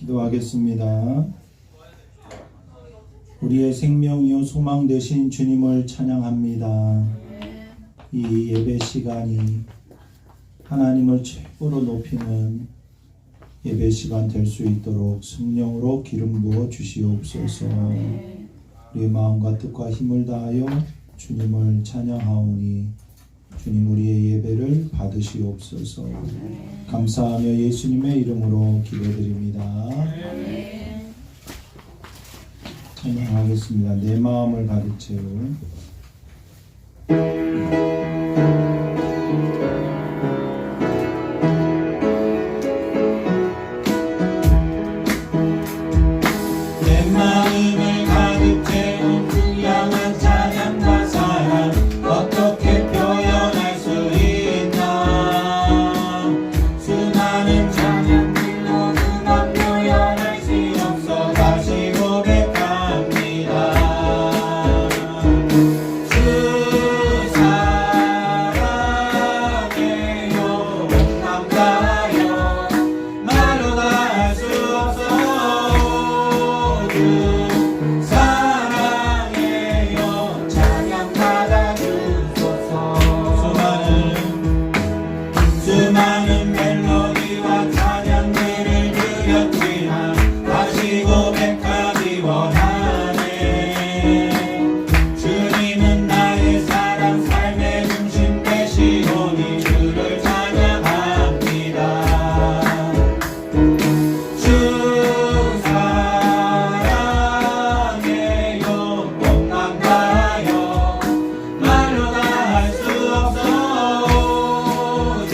기도하겠습니다. 우리의 생명이요 소망 되신 주님을 찬양합니다. 이 예배 시간이 하나님을 최고로 높이는 예배 시간 될 수 있도록 성령으로 기름 부어 주시옵소서. 우리의 마음과 뜻과 힘을 다하여 주님을 찬양하오니 주님 우리의 예배를 받으시옵소서. 감사하며 예수님의 이름으로 기도드립니다. 찬양하겠습니다. 내 마음을 가득 채운 내 마음을 가득 채운 풍성한 찬양과 사랑 어떻게 표현할 수 있나. 수많은 찬양들로 그만 표현할 수 없어 다시 고백합니다. 주 사랑해요 감사해요 말로 다 할 수 없어. 주 사랑해요 찬양 받아주소서. 수많은 멜로디와 찬양들을 드렸지만 다시 고백하기 원하네. 주님은 나의 사랑 삶의 중심 되시오니 주를 찬양합니다. 주 사랑해요 공감가요 말로 다 할 수 없어. 주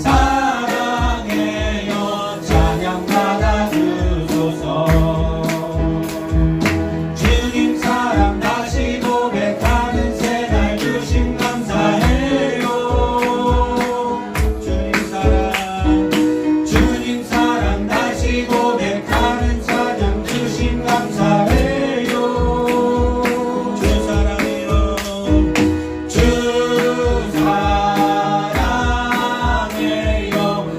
사랑해요 찬양 받아주소서. 주님 사랑 다시 고백하는 새날 주심 감사해요. 주님 사랑 다시 고백하는 찬양 주심 감사해요. 주 사랑해요 주 사랑해요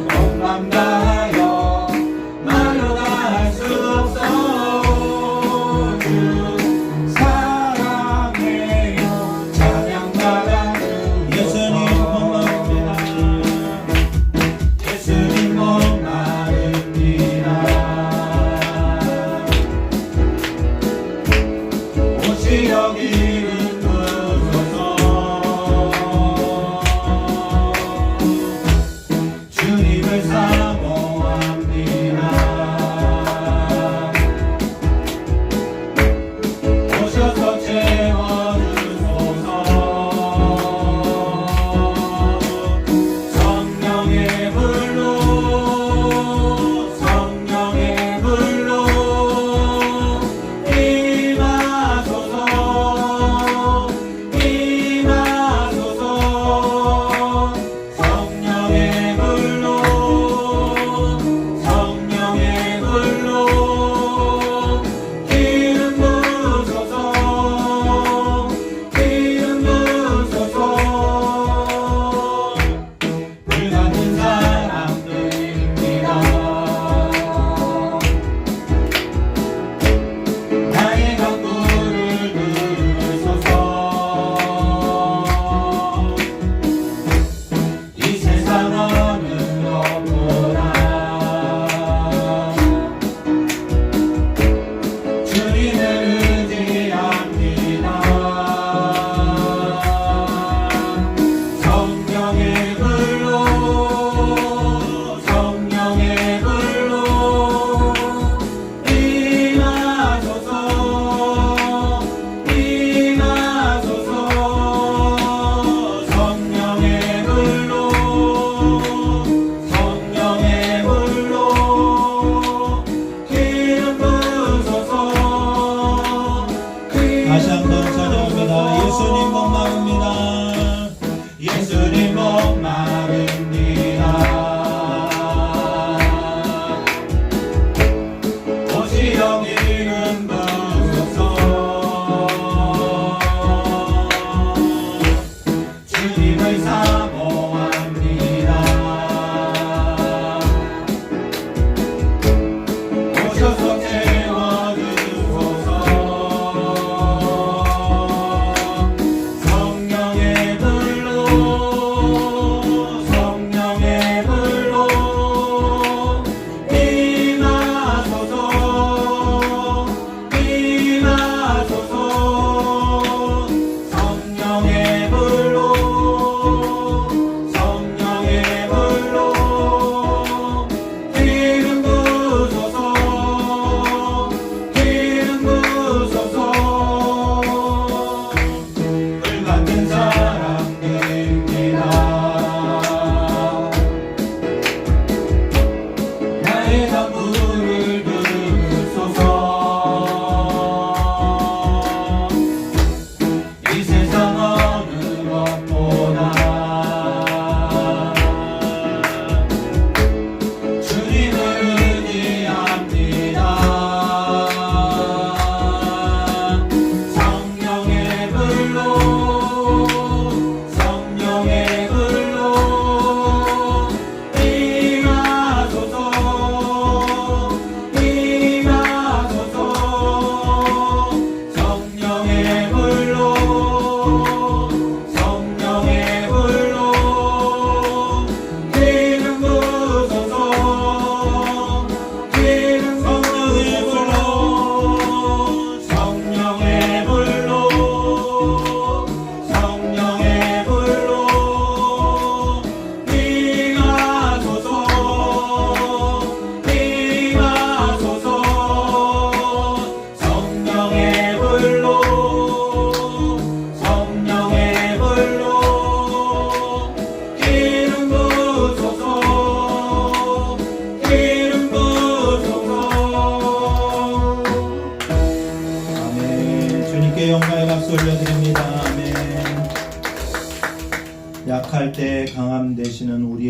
온 맘 다하여 말로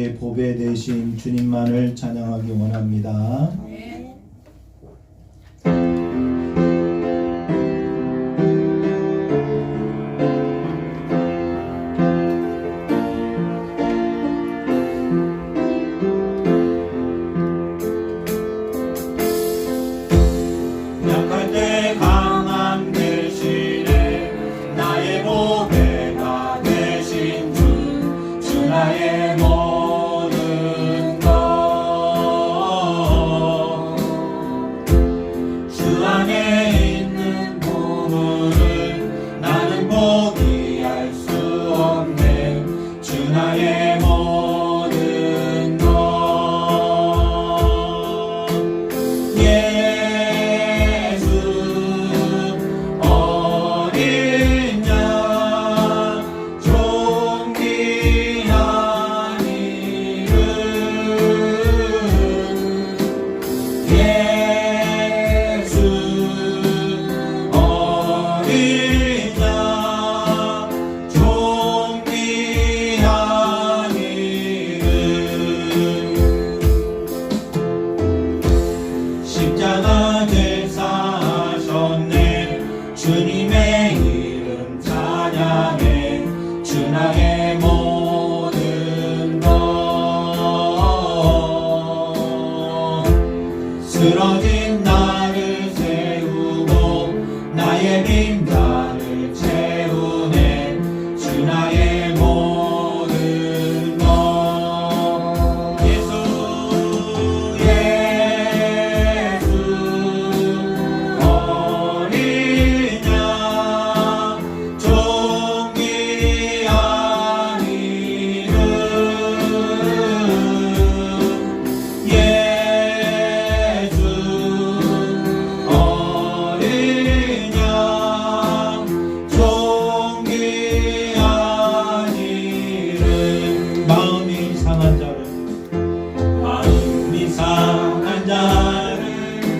우리의 보배 되신 주님만을 찬양하기 원합니다. 약할 때 강함 대신에 나의 보배가 되신 주 나의 모든 것 주 안에 있는 보물을 나는 포기할 수 없네 주 나의 모든 것 십자가 제사하셨네 주님의 이름 찬양해 주 나의 모든 것 쓰러진 나를 세우고 나의 빈잔을 채우네 주 나의 모든 것 예수 어린 양 존귀한 이름 예수 어린 양 존귀한 이름 마음이 상한 자를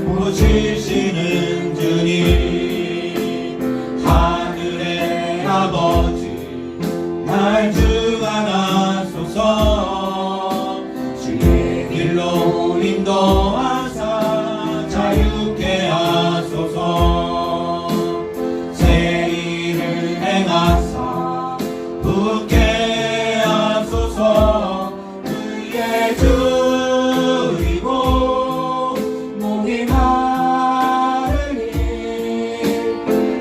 고치시는 주님 하늘의 아버지 날 주관하소서 주의 길로 인도하사 자유케 하소서 새 일을 행하사 붙게 하소서 그의 줄이고 목이 마르니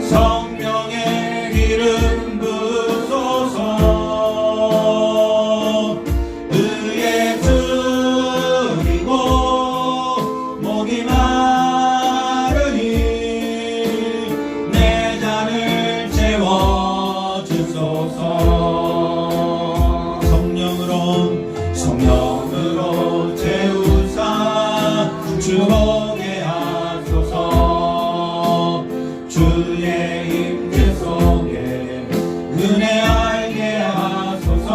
성령의 기름 부소서 그의 줄이고 목이 마르니 내 잔을 채워주소서 성령으로 채우사 주보게 하소서 주의 임재 속에 은혜 알게 하소서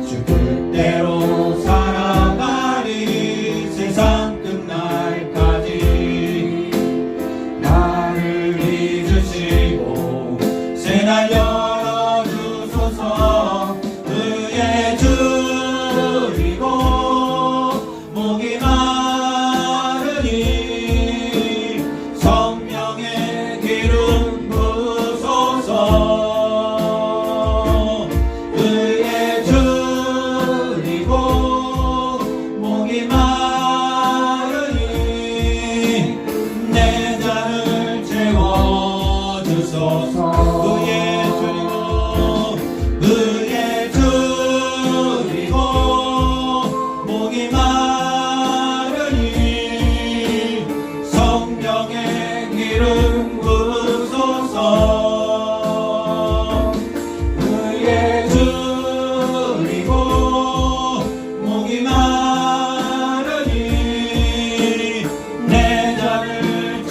주 뜻대로 살아가리 세상 끝날까지 나를 믿으시고 새날 열어주소서 그의 줄이고 목이 마르니 성령의 기름 부소서 그의 줄이고 목이 마르니 내 잔을 채워주소서 그의 줄이고 목이 마르니 성령의 기름 부소서 그의 줄이고 목이 마르니 내 잔을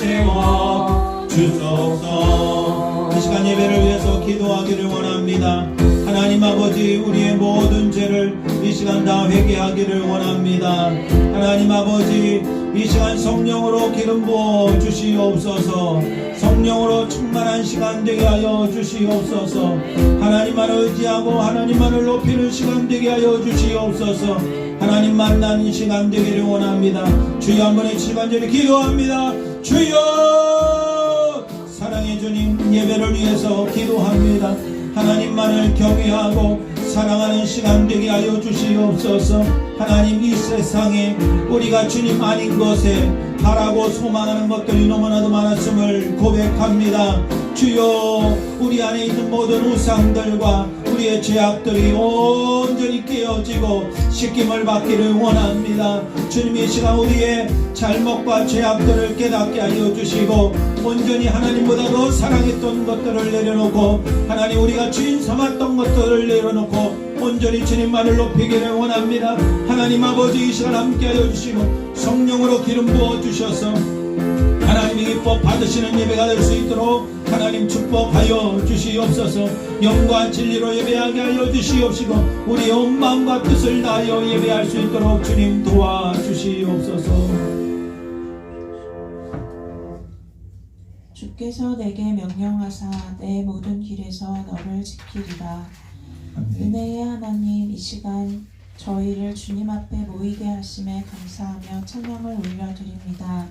채워주소서 이 시간 예배를 위해서 기도하기를 원합니다. 하나님 아버지 우리의 모든 죄를 이 시간 다 회개하기를 원합니다. 하나님 아버지 이 시간 성령으로 기름 부어 주시옵소서. 성령으로 충만한 시간 되게 하여 주시옵소서. 하나님만 의지하고 하나님만을 높이는 시간 되게 하여 주시옵소서. 하나님 만나는 시간 되기를 원합니다. 주여 한 번의 시간전에 기도합니다. 주여, 사랑의 주님, 예배를 위해서 기도합니다. 하나님만을 경외하고 사랑하는 시간 되게 하여 주시옵소서. 하나님, 이 세상에 우리가 주님 아닌 것에 바라고 소망하는 것들이 너무나도 많았음을 고백합니다. 주여, 우리 안에 있는 모든 우상들과 우리의 죄악들이 온전히 깨어지고 씻김을 받기를 원합니다. 주님, 이 시간 우리의 잘못과 죄악들을 깨닫게 하여 주시고 온전히 하나님보다 더 사랑했던 것들을 내려놓고 하나님 우리가 주인 삼았던 것들을 내려놓고 온전히 주님만을 높이기를 원합니다. 하나님 아버지, 이 시간 함께하여 주시고 성령으로 기름 부어 주셔서 하나님이 기뻐 받으시는 예배가 될 수 있도록 하나님 축복하여 주시옵소서. 영과 진리로 예배하게 하여 주시옵시고 우리의 온 마음과 뜻을 다하여 예배할 수 있도록 주님 도와주시옵소서. 주께서 내게 명령하사 내 모든 길에서 너를 지키리라. 은혜의 하나님, 이 시간 저희를 주님 앞에 모이게 하심에 감사하며 찬양을 올려드립니다.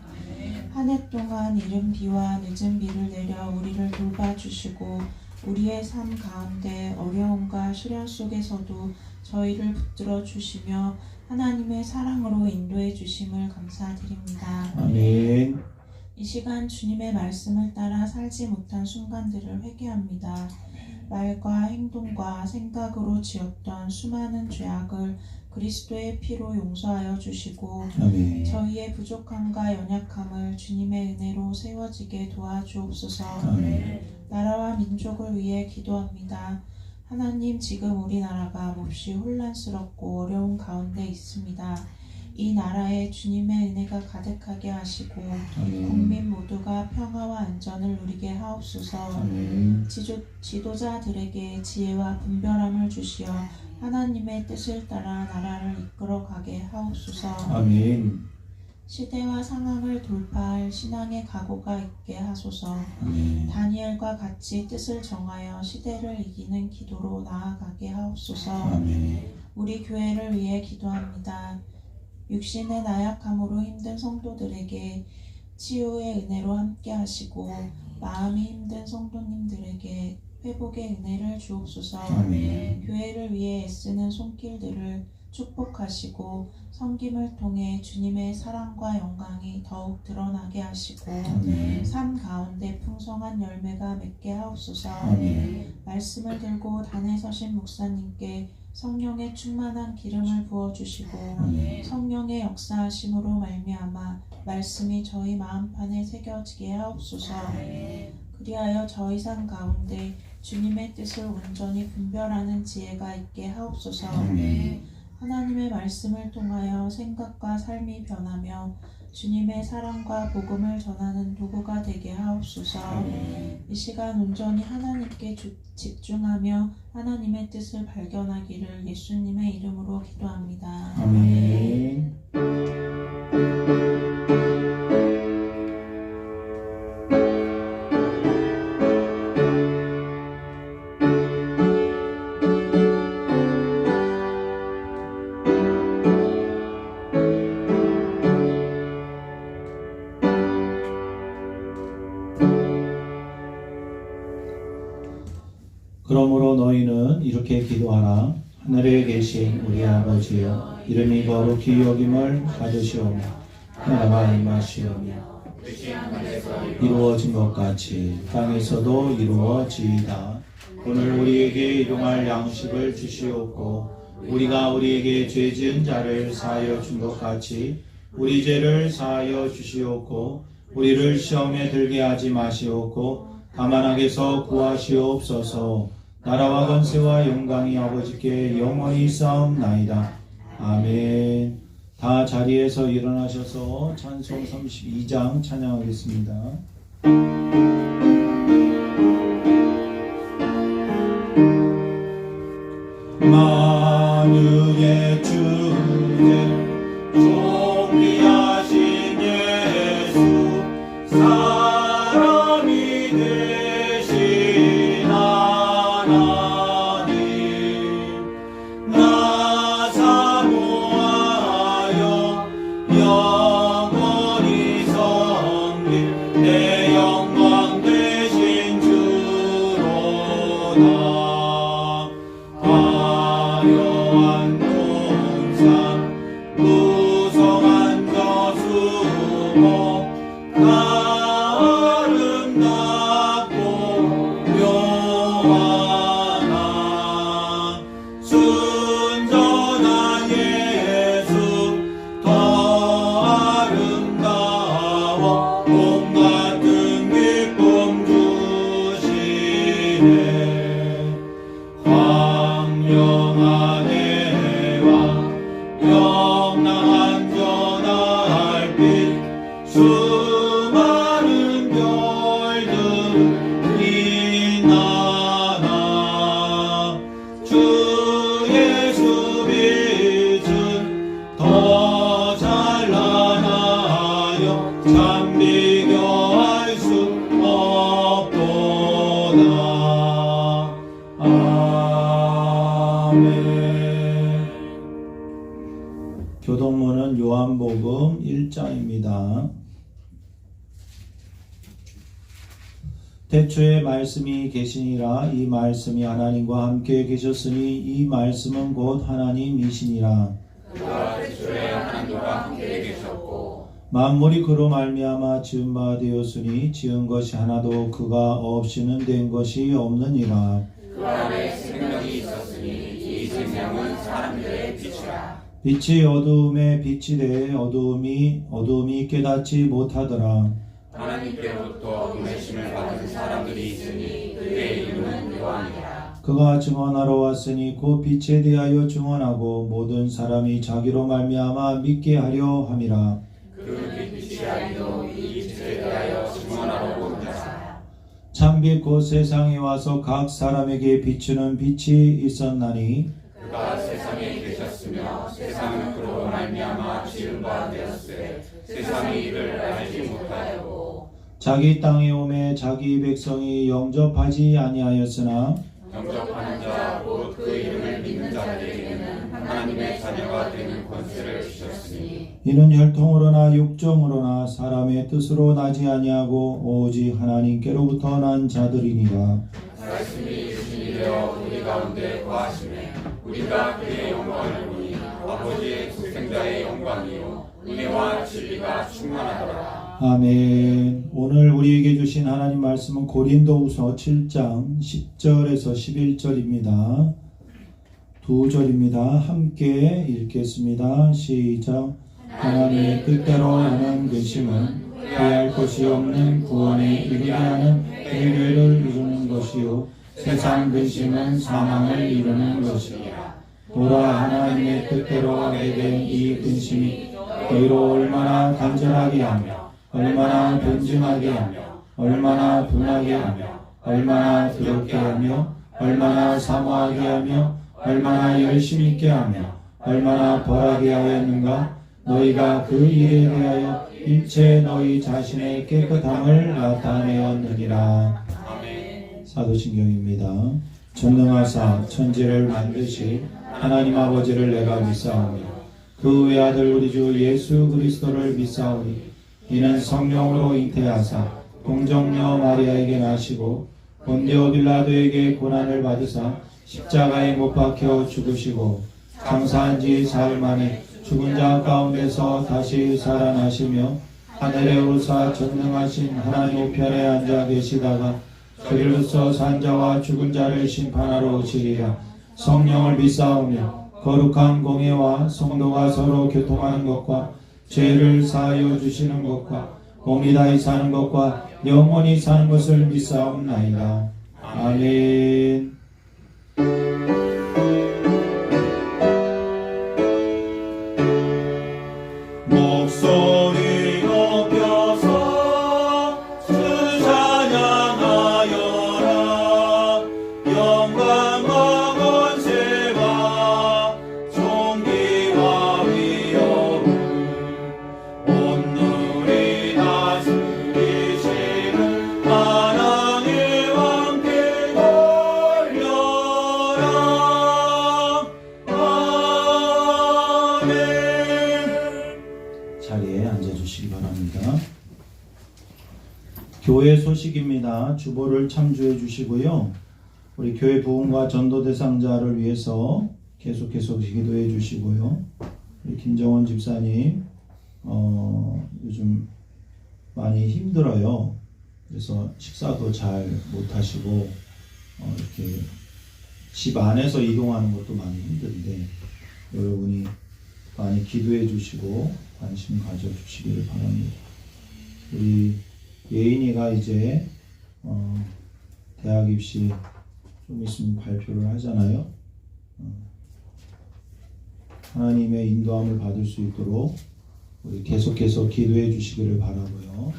한 해 동안 이른 비와 늦은 비를 내려 우리를 돌봐주시고 우리의 삶 가운데 어려움과 시련 속에서도 저희를 붙들어 주시며 하나님의 사랑으로 인도해 주심을 감사드립니다. 아멘. 이 시간 주님의 말씀을 따라 살지 못한 순간들을 회개합니다. 말과 행동과 생각으로 지었던 수많은 죄악을 그리스도의 피로 용서하여 주시고 아멘. 저희의 부족함과 연약함을 주님의 은혜로 세워지게 도와주옵소서. 아멘. 나라와 민족을 위해 기도합니다. 하나님, 지금 우리나라가 몹시 혼란스럽고 어려운 가운데 있습니다. 이 나라에 주님의 은혜가 가득하게 하시고 아멘. 국민 모두가 평화와 안전을 누리게 하옵소서. 아멘. 지도자들에게 지혜와 분별함을 주시어 하나님의 뜻을 따라 나라를 이끌어가게 하옵소서. 아멘. 시대와 상황을 돌파할 신앙의 각오가 있게 하소서. 아멘. 다니엘과 같이 뜻을 정하여 시대를 이기는 기도로 나아가게 하옵소서. 아멘. 우리 교회를 위해 기도합니다. 육신의 나약함으로 힘든 성도들에게 치유의 은혜로 함께 하시고 마음이 힘든 성도님들에게 회복의 은혜를 주옵소서. 아멘. 교회를 위해 애쓰는 손길들을 축복하시고 섬김을 통해 주님의 사랑과 영광이 더욱 드러나게 하시고 아멘. 삶 가운데 풍성한 열매가 맺게 하옵소서. 아멘. 말씀을 들고 단에 서신 목사님께 성령의 충만한 기름을 부어주시고 아멘. 성령의 역사하심으로 말미암아 말씀이 저희 마음판에 새겨지게 하옵소서. 그리하여 저희 삶 가운데 주님의 뜻을 온전히 분별하는 지혜가 있게 하옵소서. 아멘. 하나님의 말씀을 통하여 생각과 삶이 변하며 주님의 사랑과 복음을 전하는 도구가 되게 하옵소서. 이 시간 온전히 하나님께 집중하며 하나님의 뜻을 발견하기를 예수님의 이름으로 기도합니다. 아멘. 그러므로 너희는 이렇게 기도하라. 하늘에 계신 우리 아버지여, 이름이 거룩히 여김을 받으시오며 나라가 임하시오며 이루어진 것 같이 땅에서도 이루어지이다. 오늘 우리에게 일용할 양식을 주시옵고 우리가 우리에게 죄 지은 자를 사하여 준 것 같이 우리 죄를 사하여 주시옵고 우리를 시험에 들게 하지 마시옵고 다만 악에서 구하시옵소서. 나라와 권세와 영광이 아버지께 영원히 있사옵나이다. 아멘. 다 자리에서 일어나셔서 찬송 32장 찬양하겠습니다. 만유의 주제 존귀하신 아름답고 묘하나 순전한 예수 더 아름다워 봄 같은 기쁨 주시네 황영한 해와 영랑한 전할빛 수많은 별들이 나나 주 예수 빛은 더 찬란하여 참 비교할 수 없도다. 아멘. 교동문은 요한복음 1장입니다. 태초에 말씀이 계시니라. 이 말씀이 하나님과 함께 계셨으니 이 말씀은 곧 하나님이시니라. 그가 태초에 하나님과 함께 계셨고 만물이 그로 말미암아 지은 바 되었으니 지은 것이 하나도 그가 없이는 된 것이 없느니라. 그 안에 생명이 있었으니 이 생명은 사람들의 빛이라. 빛이 어두움에 빛이 되어 어두움이 깨닫지 못하더라. 하나님께로부터 은혜심을 받은 사람들이 있으니 그의 이름은 요한이라. 그가 증언하러 왔으니 그 빛에 대하여 증언하고 모든 사람이 자기로 말미암아 믿게 하려 함이라. 그 빛이 아니도 이 빛에 대하여 증언하러 온 자라. 참빛 곧 세상에 와서 각 사람에게 비추는 빛이 있었나니 그가 세상에 계셨으며 세상은 그로 말미암아 지은 바 되었으되 세상이 이를 알지 못하였고 자기 땅에 오매 자기 백성이 영접하지 아니하였으나 영접하는 자 곧 그 이름을 믿는 자들에게는 하나님의 자녀가 되는 권세를 주셨으니 이는 혈통으로나 육정으로나 사람의 뜻으로 나지 아니하고 오직 하나님께로부터 난 자들이니라. 말씀이 유신이 되어 우리 가운데 거하시매 우리가 그의 영광을 보니 아버지의 독생자의 영광이요 은혜와 진리가 충만하더라. 아멘. 오늘 우리에게 주신 하나님 말씀은 고린도후서 7장 10절에서 11절입니다. 두 절입니다. 함께 읽겠습니다. 시작. 하나님의 뜻대로 하는 근심은 피할 것이 없는 구원에 이르게 하는 배려를 이루는 것이요 세상 근심은 사망을 이루는 것이라. 보라 하나님의 뜻대로 하게 된 이 근심이 너희로 얼마나 간절하게 하며 얼마나 분증하게 하며 얼마나 분하게 하며 얼마나 두렵게 하며 얼마나 사모하게 하며 얼마나 열심 있게 하며 얼마나 벌하게 하였는가. 너희가 그 일에 대하여 일체 너희 자신의 깨끗함을 나타내었느니라. 아멘. 사도신경입니다. 전능하사 천지를 만드신 하나님 아버지를 내가 믿사오며 그 외아들 우리 주 예수 그리스도를 믿사오니 이는 성령으로 잉태하사 동정녀 마리아에게 나시고 본디오 빌라도에게 고난을 받으사 십자가에 못 박혀 죽으시고 장사한 지 사흘 만에 죽은 자 가운데서 다시 살아나시며 하늘에 오르사 전능하신 하나님 우편에 앉아 계시다가 저리로서 산 자와 죽은 자를 심판하러 오시리라. 성령을 믿사오며 거룩한 공예와 성도가 서로 교통하는 것과 죄를 사하여 주시는 것과 몸이 다히 사는 것과 영원히 사는 것을 믿사옵나이다. 아멘. 목소리 높여서 주 찬양하여라. 영광과 권세와 존귀와 위엄을 온누리 다스리시는 하나님 왕께 돌려라. 아멘. 자리에 앉아주시기 바랍니다. 교회 소식입니다. 주보를 참조해 주시고요. 우리 교회 부흥과 전도 대상자를 위해서 계속해서 기도해 주시고요. 우리 김정원 집사님 요즘 많이 힘들어요. 그래서 식사도 잘 못하시고 이렇게 집 안에서 이동하는 것도 많이 힘든데 여러분이 많이 기도해 주시고 관심 가져 주시기를 바랍니다. 우리 예인이가 이제 대학 입시 좀 있으면 발표를 하잖아요. 하나님의 인도함을 받을 수 있도록 우리 계속해서 기도해 주시기를 바라고요.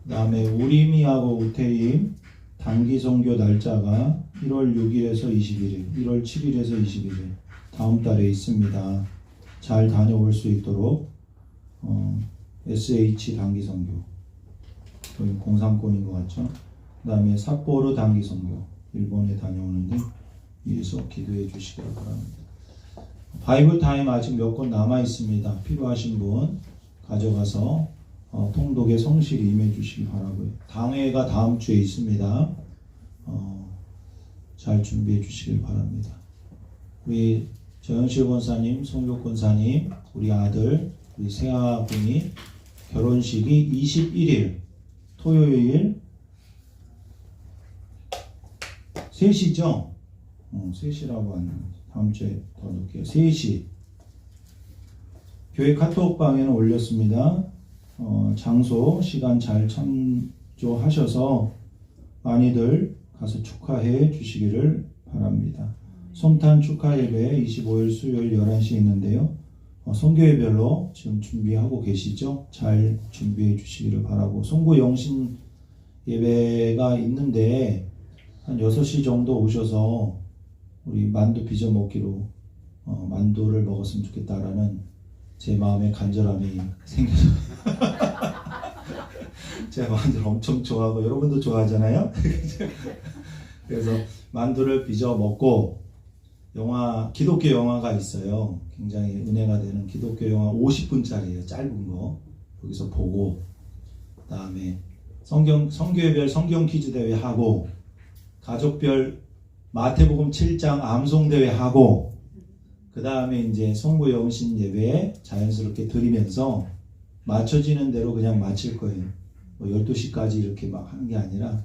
그다음에 우림이하고 우태임 단기 선교 날짜가 1월 6일에서 21일, 1월 7일에서 21일 다음 달에 있습니다. 잘 다녀올 수 있도록 SH 단기 선교 공산권인 것 같죠? 그다음에 삿포로 단기 선교 일본에 다녀오는데 위해서 기도해 주시기 바랍니다. 바이블 타임 아직 몇 권 남아 있습니다. 필요하신 분 가져가서 통독의 성실히 임해 주시기 바라고요. 당회가 다음 주에 있습니다. 잘 준비해 주시길 바랍니다. 우리 정영실 권사님, 송교 권사님, 우리 아들, 우리 세아군이 결혼식이 21일 토요일 3시죠? 3시라고 하는 다음 주에 더 넣을게요. 3시 교회 카톡방에는 올렸습니다. 장소, 시간 잘 참조하셔서 많이들 가서 축하해 주시기를 바랍니다. 성탄 축하 예배 25일 수요일 11시에 있는데요. 선교회별로 지금 준비하고 계시죠? 잘 준비해 주시기를 바라고 송구 영신 예배가 있는데 한 6시 정도 오셔서 우리 만두 빚어 먹기로 만두를 먹었으면 좋겠다라는 제 마음의 간절함이 생겨서 제가 만두를 엄청 좋아하고 여러분도 좋아하잖아요. 그래서 만두를 빚어 먹고 기독교 영화가 있어요. 굉장히 은혜가 되는 기독교 영화 50분짜리예요. 짧은 거 거기서 보고 그 다음에 성교회별 성경 퀴즈 대회 하고 가족별 마태복음 7장 암송 대회 하고 그 다음에 이제 송구 영신 예배 자연스럽게 드리면서 맞춰지는 대로 그냥 마칠 거예요. 12시까지 이렇게 막 하는 게 아니라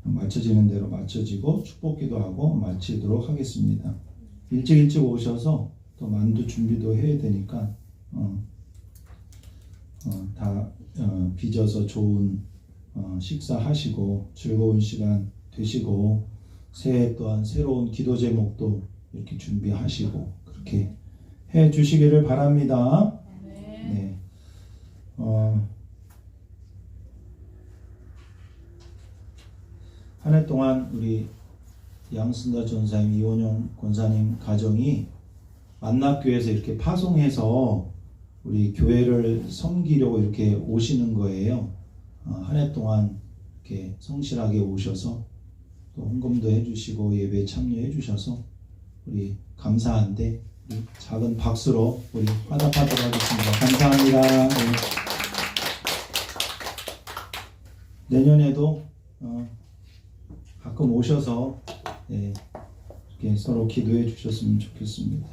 맞춰지는 대로 맞춰지고 축복기도 하고 마치도록 하겠습니다. 일찍 오셔서 또 만두 준비도 해야 되니까 다 빚어서 좋은 식사하시고 즐거운 시간 되시고 새해 또한 새로운 기도 제목도 이렇게 준비하시고 그렇게 해 주시기를 바랍니다. 네. 한 해 동안 우리 양순다 전사님, 이원영 권사님 가정이 만납교회에서 이렇게 파송해서 우리 교회를 섬기려고 이렇게 오시는 거예요. 한 해 동안 이렇게 성실하게 오셔서 또 헌금도 해주시고 예배에 참여해 주셔서 우리 감사한데 우리 작은 박수로 우리 화답하도록 하겠습니다. 감사합니다. 네. 내년에도 가끔 오셔서 이렇게 서로 기도해 주셨으면 좋겠습니다.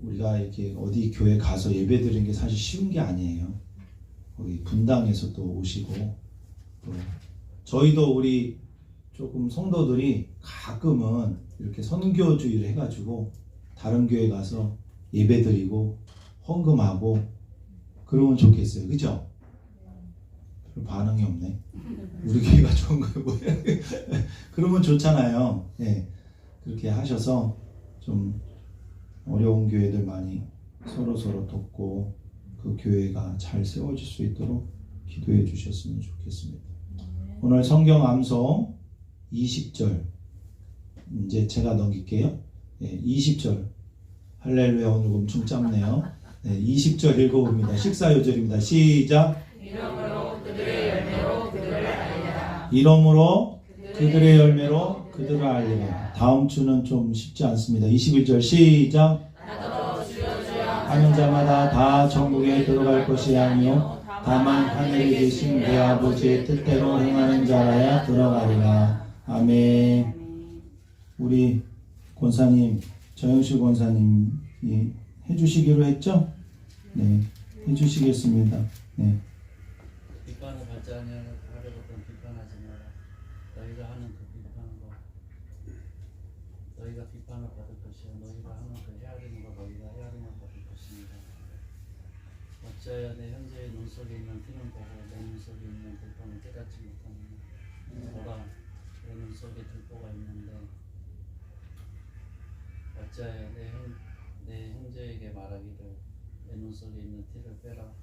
우리가 이렇게 어디 교회 가서 예배 드리는 게 사실 쉬운 게 아니에요. 거기 분당에서 또 오시고 또 저희도 우리 조금 성도들이 가끔은 이렇게 선교주의를 해가지고 다른 교회 가서 예배 드리고 헌금하고 그러면 좋겠어요. 그죠? 반응이 없네. 우리 교회가 좋은 거예요. 뭐야? 그러면 좋잖아요. 네. 그렇게 하셔서 좀 어려운 교회들 많이 서로 돕고 그 교회가 잘 세워질 수 있도록 기도해 주셨으면 좋겠습니다. 오늘 성경 암송 20절 이제 제가 넘길게요. 20절 할렐루야. 오늘 엄청 짧네요. 20절 읽어봅니다. 식사 요절입니다. 시작. 이러므로 그들의 열매로 그들을 알리라. 다음 주는 좀 쉽지 않습니다. 21절 시작. 하는 자마다 다 천국에 들어갈 것이 아니요 다만 하늘에 계신 내 아버지의 뜻대로 행하는 자라야 들어가리라. 아멘. 우리 권사님, 정영실 권사님이 해주시기로 했죠? 네, 해주시겠습니다. 네. 비판을 받지 아니하려거든 비판하지 마라. 너희가 하는 그 비판과 너희가 비판을 받을 것이요 너희가 하는 그 헤아리는 거 너희가 헤아림을 받을 것입니다. 어찌하여 내 현재의 눈 속에 있는 티는 보고 내 눈 속에 있는 들보는 깨닫지 못하느냐. 보라, 내 눈 속에 들보가 있는데 어찌하여 내 형제에게 말하기를 내 눈 속에 있는 티를 빼라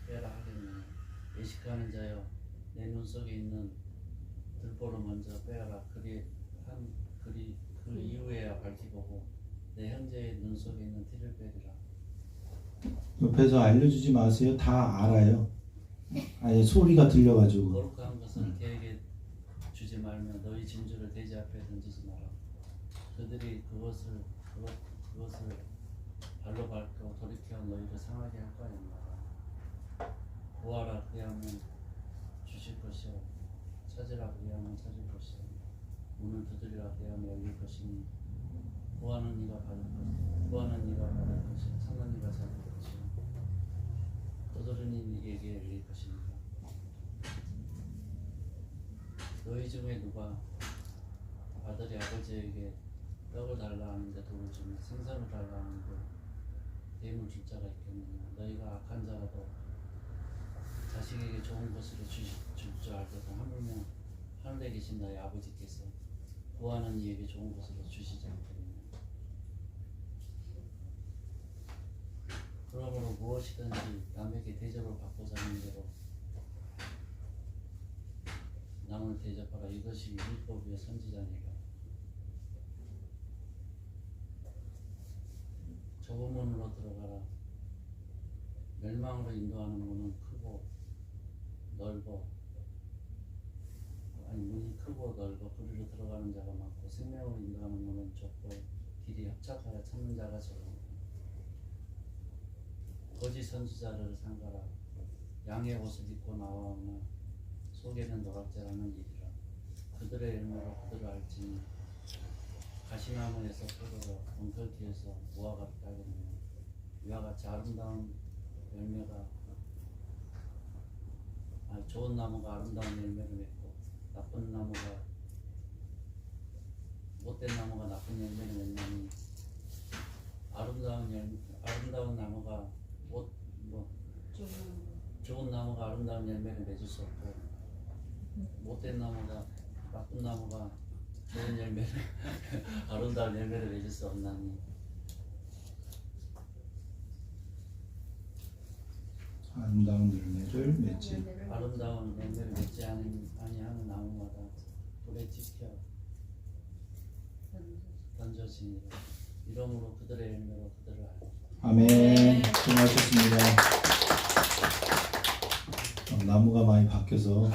하겠느냐. 예식하는 자여, 내 눈 속에 있는 들보를 먼저 빼라. 그 이후에야 밝히보고 내 형제의 눈 속에 있는 티를 빼리라. 옆에서 알려주지 마세요. 다 알아요. 아예 소리가 들려가지고. 거룩한 것을 걔에게 주지 말며 너희 진주를 돼지 앞에 던지지 마라. 그들이 그것을 발로 밟고 돌이켜 너희를 상하게 할 거니라. 구하라 그리하면 주실 것이요 찾으라 그리하면 찾을 것이요 문을 두드리라 그리하면 열릴 것이니 구하는 이가 받을 것이요 찾는 이가 찾을 것이요 두드리는 이에게 열릴 것입니다. 너희 중에 누가 아들이 아버지에게 떡을 달라 하는데 돌을 주며 생선을 달라 하는데 뱀을 줄 자가 있겠느냐. 너희가 악한 자라도 자식에게 좋은 것으로 줄 줄 알거든 하물며 하늘에 계신 너희 아버지께서 구하는 이에게 좋은 것으로 주시지 않겠느냐. 그러므로 무엇이든지 남에게 대접을 받고자 하는 대로 남을 대접하라. 이것이 율법 위의 선지자니라. 좁은 문으로 들어가라. 멸망으로 인도하는 문은 크고 넓어 문이 크고 넓어 그리로 들어가는 자가 많고 생명으로 인도하는 문은 좁고 길이 협착하여 찾는 자가 적어. 거짓 선지자를 삼가라. 양의 옷을 입고 나와오나 속에는 노략질하는 일이라. 그들의 열매로 그들을 알지니 가시나무에서 포도로 엉털 뒤에서 무화과를 따겠느냐. 이와 같이 아름다운 열매가 좋은 나무가 아름다운 열매를 맺고 나쁜 나무가 못된 나무가 나쁜 열매를 맺나니 아름다운 나무가 좋은 나무가 아름다운 열매를 맺을 수 없고 못된 나무가 나쁜 나무가 좋은 열매를 아름다운 열매를 맺을 수 없나니 아름다운 열매를 맺지. 아름다운 열매를 맺지 아니하는 나무마다 불에 지켜 던져지니라. 이러므로 그들의 열매로 그들을 알고. 아멘. 수고하셨습니다. 나무가 많이 바뀌어서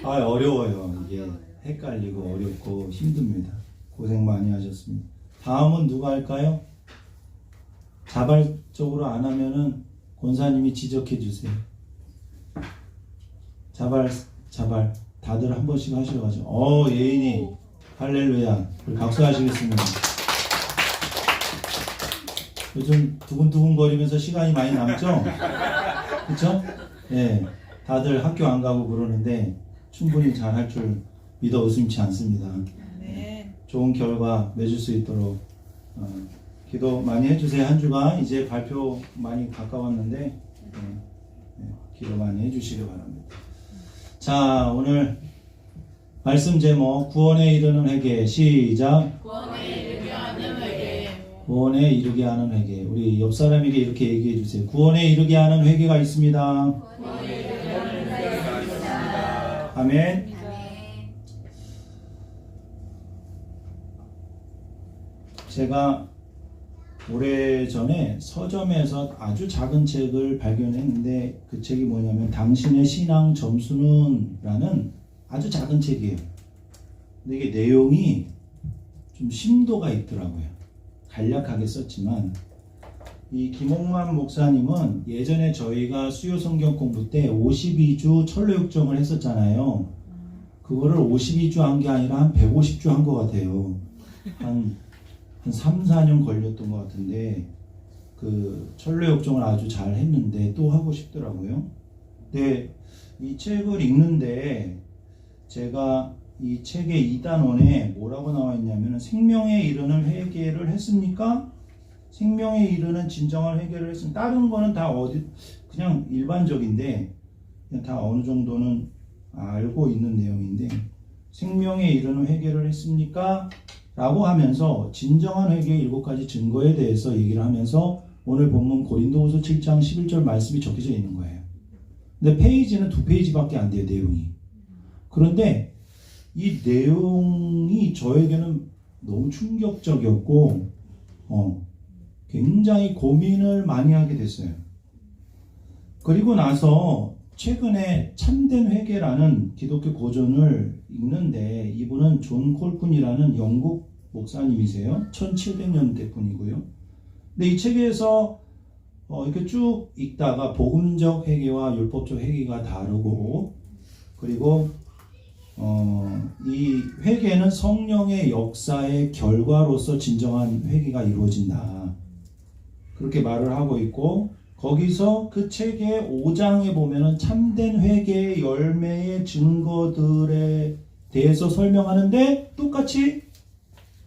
어려워요. 이게 헷갈리고 어렵고 힘듭니다. 고생 많이 하셨습니다. 다음은 누가 할까요? 자발적으로 안 하면은 권사님이 지적해 주세요. 자발 다들 한 번씩 하셔가지고 예인이 할렐루야 박수 하시겠습니다. 요즘 두근두근 거리면서 시간이 많이 남죠? 그쵸? 예, 다들 학교 안 가고 그러는데 충분히 잘 할 줄 믿어 의심치 않습니다. 좋은 결과 맺을 수 있도록 기도 많이 해주세요. 한 주가 이제 발표 많이 가까웠는데 기도 많이 해주시기 바랍니다. 자, 오늘 말씀 제목 구원에 이르는 회개. 시작. 구원에 이르게 하는 회개. 우리 옆 사람에게 이렇게 얘기해 주세요. 구원에 이르게 하는 회개가 있습니다. 아멘. 제가 오래전에 서점에서 아주 작은 책을 발견했는데 그 책이 뭐냐면 당신의 신앙 점수는 라는 아주 작은 책이에요. 근데 이게 내용이 좀 심도가 있더라고요. 간략하게 썼지만 이 김홍만 목사님은 예전에 저희가 수요 성경 공부 때 52주 철로육정을 했었잖아요. 그거를 52주 한 게 아니라 한 150주 한 것 같아요. 한 한 3, 4년 걸렸던 것 같은데 그 철로 역정을 아주 잘 했는데 또 하고 싶더라고요. 근데 이 책을 읽는데 제가 이 책의 2단원에 뭐라고 나와 있냐면 생명에 이르는 회개를 했습니까? 생명에 이르는 진정한 회개를 했습니까? 다른 거는 다 그냥 일반적인데 그냥 다 어느 정도는 알고 있는 내용인데 생명에 이르는 회개를 했습니까? 라고 하면서 진정한 회개의 7가지 증거에 대해서 얘기를 하면서 오늘 본문 고린도후서 7장 11절 말씀이 적혀져 있는 거예요. 근데 페이지는 2페이지밖에 안 돼요, 내용이. 그런데 이 내용이 저에게는 너무 충격적이었고 굉장히 고민을 많이 하게 됐어요. 그리고 나서 최근에 참된 회개라는 기독교 고전을 읽는데 이분은 존 콜쿤이라는 영국 목사님이세요. 1700년대 분이고요. 근데 이 책에서 이렇게 쭉 읽다가 복음적 회개와 율법적 회개가 다르고 그리고 이 회개는 성령의 역사의 결과로서 진정한 회개가 이루어진다. 그렇게 말을 하고 있고 거기서 그 책의 5장에 보면은 참된 회개의 열매의 증거들에 대해서 설명하는데 똑같이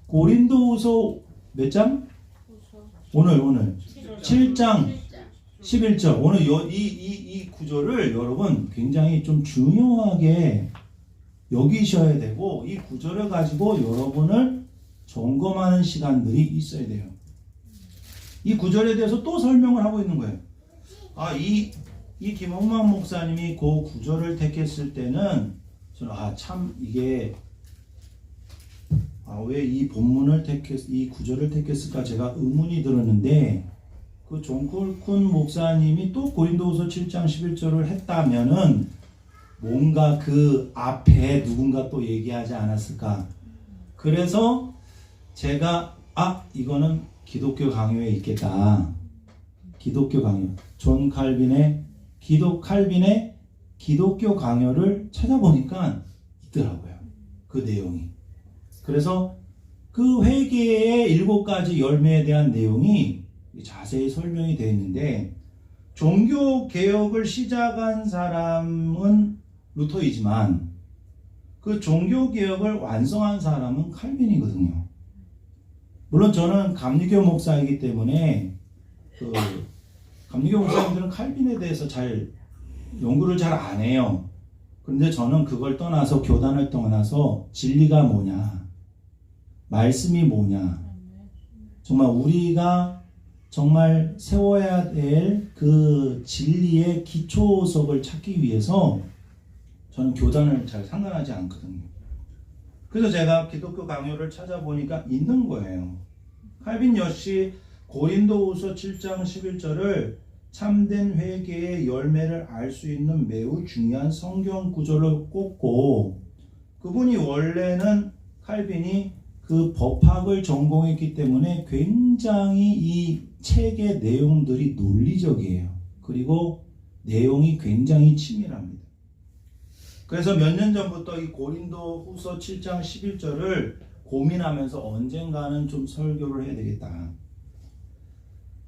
고린도후서 몇 장? 오늘 7장 11절. 오늘 이 구절을 여러분 굉장히 좀 중요하게 여기셔야 되고 이 구절을 가지고 여러분을 점검하는 시간들이 있어야 돼요. 이 구절에 대해서 또 설명을 하고 있는 거예요. 이 김홍만 목사님이 그 구절을 택했을 때는 저는 참 이게 왜 이 본문을 이 구절을 택했을까 제가 의문이 들었는데 그 존 콜쿤 목사님이 또 고린도후서 7장 11절을 했다면은 뭔가 그 앞에 누군가 또 얘기하지 않았을까. 그래서 제가 이거는 기독교 강요에 있겠다. 기독교 강요. 존 칼빈의 기독교 강요를 찾아보니까 있더라고요. 그 내용이. 그래서 그 회개의 7가지 열매에 대한 내용이 자세히 설명이 되어 있는데 종교 개혁을 시작한 사람은 루터이지만 그 종교 개혁을 완성한 사람은 칼빈이거든요. 물론 저는 감리교 목사이기 때문에 그 감리교 목사님들은 칼빈에 대해서 연구를 잘 안 해요. 그런데 저는 그걸 떠나서 교단을 떠나서 진리가 뭐냐, 말씀이 뭐냐, 정말 우리가 정말 세워야 될 그 진리의 기초석을 찾기 위해서 저는 교단을 잘 상관하지 않거든요. 그래서 제가 기독교 강요를 찾아보니까 있는 거예요. 칼빈 역시 고린도후서 7장 11절을 참된 회개의 열매를 알 수 있는 매우 중요한 성경 구절을 꼽고 그분이 원래는 칼빈이 그 법학을 전공했기 때문에 굉장히 이 책의 내용들이 논리적이에요. 그리고 내용이 굉장히 치밀합니다. 그래서 몇 년 전부터 이 고린도후서 7장 11절을 고민하면서 언젠가는 좀 설교를 해야 되겠다.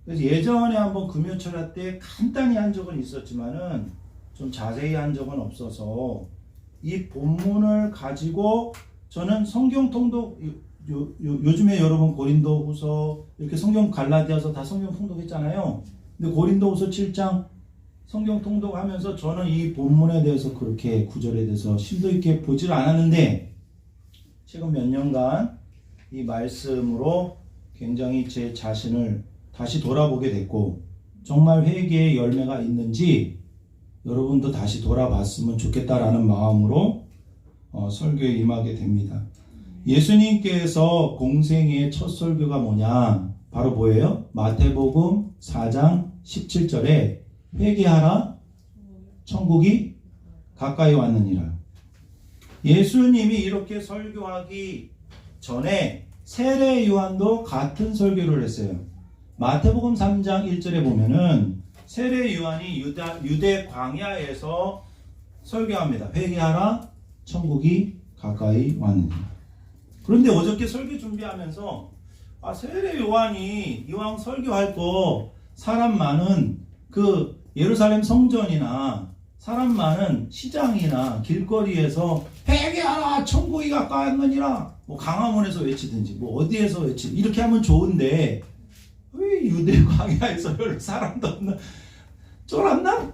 그래서 예전에 한번 금요철야 때 간단히 한 적은 있었지만은 좀 자세히 한 적은 없어서 이 본문을 가지고 저는 성경 통독 요즘에 여러분 고린도후서 이렇게 성경 갈라디아서 다 성경 통독했잖아요. 근데 고린도후서 7장 성경 통독하면서 저는 이 본문에 대해서 그렇게 구절에 대해서 심도 있게 보질 않았는데 최근 몇 년간 이 말씀으로 굉장히 제 자신을 다시 돌아보게 됐고 정말 회개의 열매가 있는지 여러분도 다시 돌아봤으면 좋겠다라는 마음으로 설교에 임하게 됩니다. 예수님께서 공생의 첫 설교가 뭐냐? 바로 뭐예요? 마태복음 4장 17절에 회개하라 천국이 가까이 왔느니라. 예수님이 이렇게 설교하기 전에 세례 요한도 같은 설교를 했어요. 마태복음 3장 1절에 보면은 세례 요한이 유대 광야에서 설교합니다. 회개하라 천국이 가까이 왔느니라. 그런데 어저께 설교 준비하면서 세례 요한이 이왕 설교할 거 사람 많은 그 예루살렘 성전이나 사람 많은 시장이나 길거리에서 회개하라 천국이 가까웠느니라 뭐 강화문에서 외치든지 뭐 어디에서 외치든지 이렇게 하면 좋은데 왜 유대 광야에서 별로 사람도 없는 쫄았나?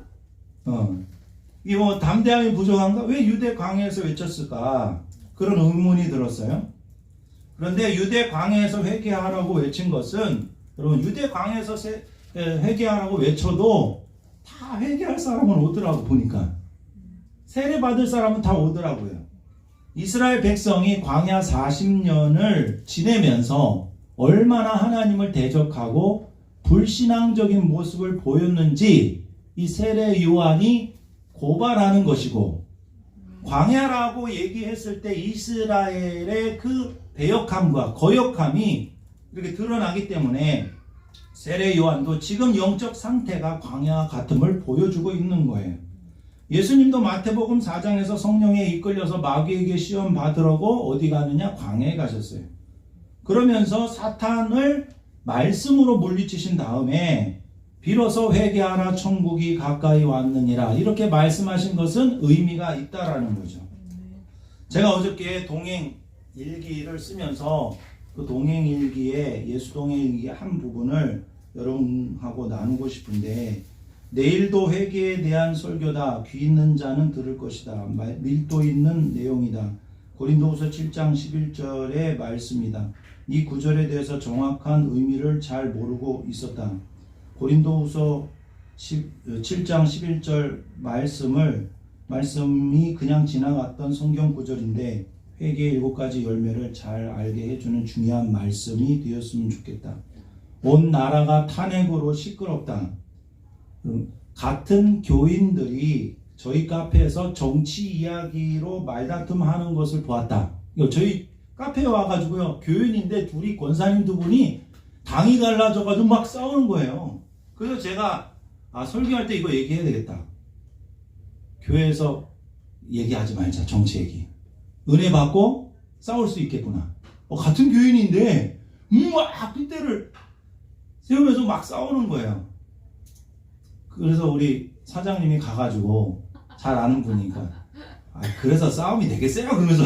이게 뭐 담대함이 부족한가? 왜 유대 광야에서 외쳤을까? 그런 의문이 들었어요. 그런데 유대 광야에서 회개하라고 외친 것은 여러분 유대 광야에서 회개하라고 외쳐도 다 회개할 사람은 오더라고 보니까 세례 받을 사람은 다 오더라고요. 이스라엘 백성이 광야 40년을 지내면서 얼마나 하나님을 대적하고 불신앙적인 모습을 보였는지 이 세례 요한이 고발하는 것이고 광야라고 얘기했을 때 이스라엘의 그 배역함과 거역함이 이렇게 드러나기 때문에 세례 요한도 지금 영적 상태가 광야 같음을 보여주고 있는 거예요. 예수님도 마태복음 4장에서 성령에 이끌려서 마귀에게 시험 받으려고 어디 가느냐? 광야에 가셨어요. 그러면서 사탄을 말씀으로 물리치신 다음에 비로소 회개하라 천국이 가까이 왔느니라 이렇게 말씀하신 것은 의미가 있다라는 거죠. 제가 어저께 동행 일기를 쓰면서 그 동행 일기에 예수 동행 일기 한 부분을 여러분하고 나누고 싶은데 내일도 회개에 대한 설교다. 귀 있는 자는 들을 것이다. 밀도 있는 내용이다. 고린도후서 7장 11절의 말씀이다. 이 구절에 대해서 정확한 의미를 잘 모르고 있었다. 고린도후서 7장 11절 말씀이 그냥 지나갔던 성경 구절인데 회개의 7가지 열매를 잘 알게 해주는 중요한 말씀이 되었으면 좋겠다. 온 나라가 탄핵으로 시끄럽다. 같은 교인들이 저희 카페에서 정치 이야기로 말다툼하는 것을 보았다. 저희 카페에 와가지고요, 교인인데 둘이 권사님 두 분이 당이 갈라져가지고 막 싸우는 거예요. 그래서 제가 설교할 때 이거 얘기해야 되겠다. 교회에서 얘기하지 말자. 정치 얘기. 은혜 받고 싸울 수 있겠구나. 같은 교인인데 막 핏대를 세우면서 막 싸우는 거예요. 그래서 우리 사장님이 가가지고 잘 아는 분이니까 그래서 싸움이 되겠어요? 그러면서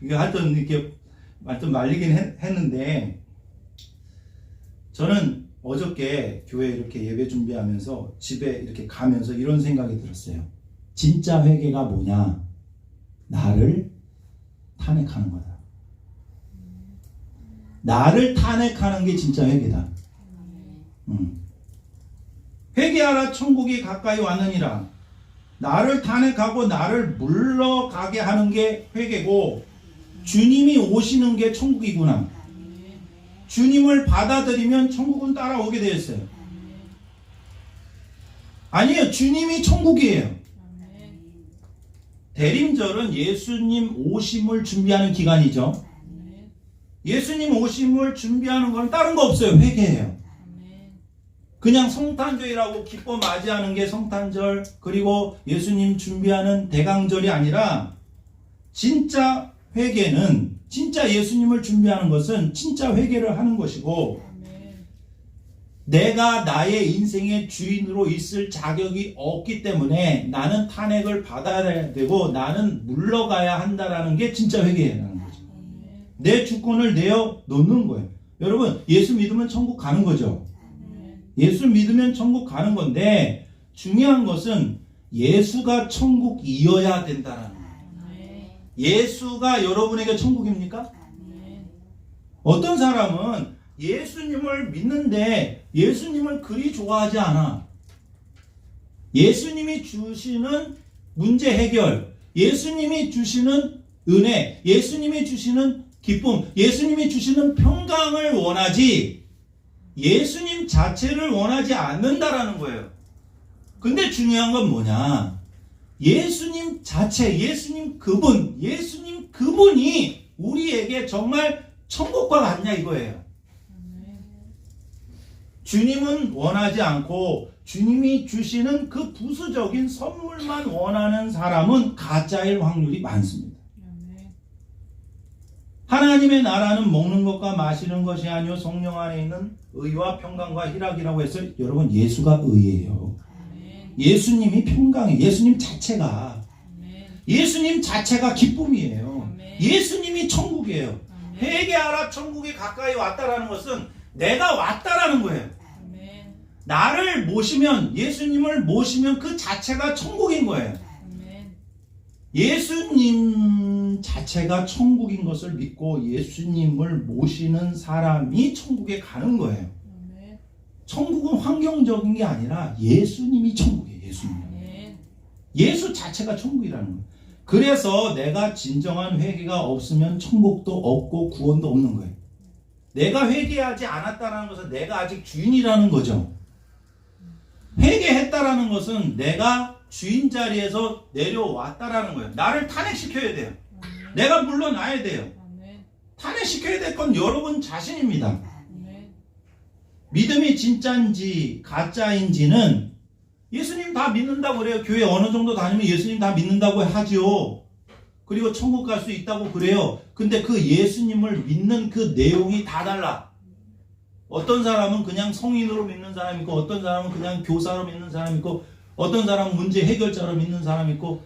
하여튼 이렇게 말리긴 했는데 저는 어저께 교회 이렇게 예배 준비하면서 집에 이렇게 가면서 이런 생각이 들었어요. 진짜 회개가 뭐냐? 나를 탄핵하는 거다. 나를 탄핵하는 게 진짜 회개다. 회개하라 천국이 가까이 왔느니라. 나를 탄핵하고 나를 물러가게 하는 게 회개고 주님이 오시는 게 천국이구나. 주님을 받아들이면 천국은 따라오게 되었어요. 아니에요. 주님이 천국이에요. 대림절은 예수님 오심을 준비하는 기간이죠. 예수님 오심을 준비하는 건 다른 거 없어요. 회개예요. 그냥 성탄절이라고 기뻐 맞이하는 게 성탄절, 그리고 예수님 준비하는 대강절이 아니라 진짜 회개는, 진짜 예수님을 준비하는 것은 진짜 회개를 하는 것이고, 내가 나의 인생의 주인으로 있을 자격이 없기 때문에 나는 탄핵을 받아야 되고 나는 물러가야 한다라는 게 진짜 회개라는 거죠. 내 주권을 내어 놓는 거예요. 여러분, 예수 믿으면 천국 가는 거죠. 예수 믿으면 천국 가는 건데 중요한 것은 예수가 천국이어야 된다는 거예요. 예수가 여러분에게 천국입니까? 어떤 사람은 예수님을 믿는데 예수님을 그리 좋아하지 않아. 예수님이 주시는 문제 해결, 예수님이 주시는 은혜, 예수님이 주시는 기쁨, 예수님이 주시는 평강을 원하지 예수님 자체를 원하지 않는다라는 거예요. 근데 중요한 건 뭐냐? 예수님 자체, 예수님 그분이 우리에게 정말 천국과 같냐 이거예요. 주님은 원하지 않고 주님이 주시는 그 부수적인 선물만 원하는 사람은 가짜일 확률이 많습니다. 하나님의 나라는 먹는 것과 마시는 것이 아니요 성령 안에 있는 의와 평강과 희락이라고 해서 여러분 예수가 의예요. 예수님이 평강이에요. 예수님 자체가 기쁨이에요. 예수님이 천국이에요. 회개하라 천국이 가까이 왔다라는 것은 내가 왔다라는 거예요. 나를 모시면 예수님을 모시면 그 자체가 천국인 거예요. 예수님 자체가 천국인 것을 믿고 예수님을 모시는 사람이 천국에 가는 거예요. 천국은 환경적인 게 아니라 예수님이 천국이에요. 예수님. 예수 자체가 천국이라는 거예요. 그래서 내가 진정한 회개가 없으면 천국도 없고 구원도 없는 거예요. 내가 회개하지 않았다는 것은 내가 아직 주인이라는 거죠. 회개했다라는 것은 내가 주인 자리에서 내려왔다라는 거예요. 나를 탄핵시켜야 돼요. 내가 물러나야 돼요. 탄핵시켜야 될 건 여러분 자신입니다. 믿음이 진짜인지 가짜인지는 예수님 다 믿는다고 그래요. 교회 어느 정도 다니면 예수님 다 믿는다고 하죠. 그리고 천국 갈 수 있다고 그래요. 근데 그 예수님을 믿는 그 내용이 다 달라. 어떤 사람은 그냥 성인으로 믿는 사람이 있고, 어떤 사람은 그냥 교사로 믿는 사람이 있고, 어떤 사람은 문제 해결자로 믿는 사람이 있고,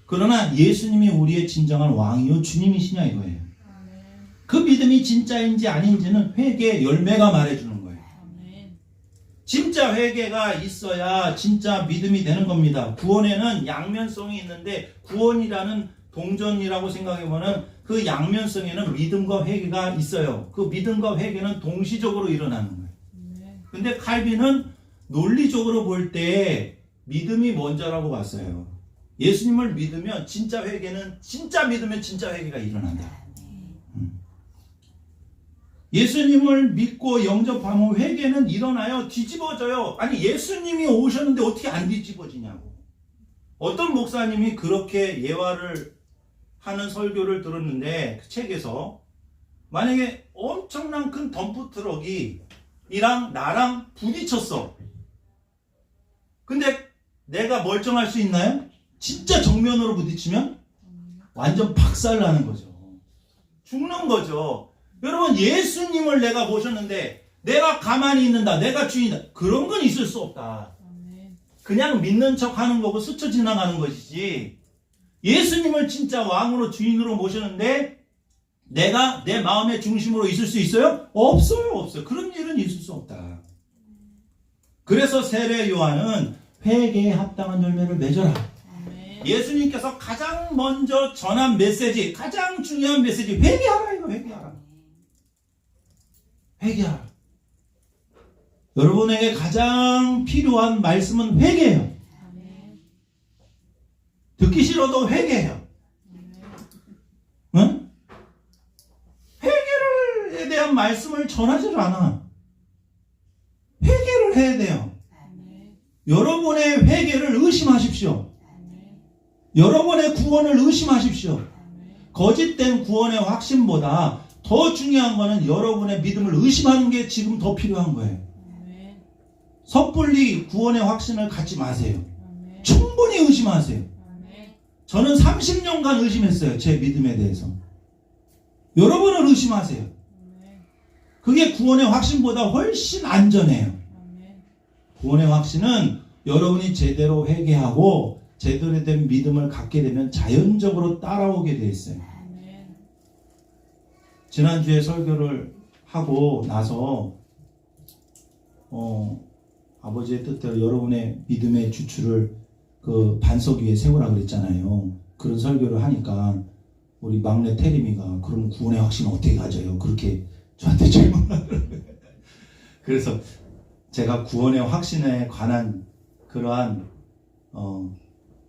그러나 예수님이 우리의 진정한 왕이요 주님이시냐 이거예요. 그 믿음이 진짜인지 아닌지는 회개의 열매가 말해주는 거예요. 진짜 회개가 있어야 진짜 믿음이 되는 겁니다. 구원에는 양면성이 있는데 구원이라는 동전이라고 생각해보면 그 양면성에는 믿음과 회개가 있어요. 그 믿음과 회개는 동시적으로 일어나는 거예요. 근데 칼빈은 논리적으로 볼 때 믿음이 먼저라고 봤어요. 예수님을 믿으면 진짜 회개는 진짜 믿으면 진짜 회개가 일어난다. 예수님을 믿고 영접하면 회개는 일어나요. 뒤집어져요. 아니 예수님이 오셨는데 어떻게 안 뒤집어지냐고. 어떤 목사님이 그렇게 예화를 하는 설교를 들었는데 그 책에서 만약에 엄청난 큰 덤프트럭이 이랑 나랑 부딪혔어. 근데 내가 멀쩡할 수 있나요? 진짜 정면으로 부딪히면 완전 박살나는 거죠. 죽는 거죠. 여러분 예수님을 내가 모셨는데 내가 가만히 있는다. 내가 주인이다. 그런 건 있을 수 없다. 그냥 믿는 척 하는 거고 스쳐 지나가는 것이지. 예수님을 진짜 왕으로 주인으로 모셨는데 내가 내 마음의 중심으로 있을 수 있어요? 없어요. 그런 일은 있을 수 없다. 그래서 세례 요한은 회개에 합당한 열매를 맺어라. 예수님께서 가장 먼저 전한 메시지, 가장 중요한 메시지, 회개하라 이거. 회개하라. 여러분에게 가장 필요한 말씀은 회개예요. 듣기 싫어도 회개해요. 응? 회개에 대한 말씀을 전하지 않아. 회개를 해야 돼요. 여러분의 회개를 의심하십시오. 여러분의 구원을 의심하십시오. 거짓된 구원의 확신보다 더 중요한 거는 여러분의 믿음을 의심하는 게 지금 더 필요한 거예요. 섣불리 구원의 확신을 갖지 마세요. 충분히 의심하세요. 저는 30년간 의심했어요. 제 믿음에 대해서. 여러분은 의심하세요. 그게 구원의 확신보다 훨씬 안전해요. 구원의 확신은 여러분이 제대로 회개하고 제대로 된 믿음을 갖게 되면 자연적으로 따라오게 돼 있어요. 지난주에 설교를 하고 나서 아버지의 뜻대로 여러분의 믿음의 주추를 그 반석 위에 세우라 그랬잖아요. 그런 설교를 하니까 우리 막내 태림이가 그럼 구원의 확신은 어떻게 가져요? 그렇게 저한테 질문하더라고요. 그래서 제가 구원의 확신에 관한 그러한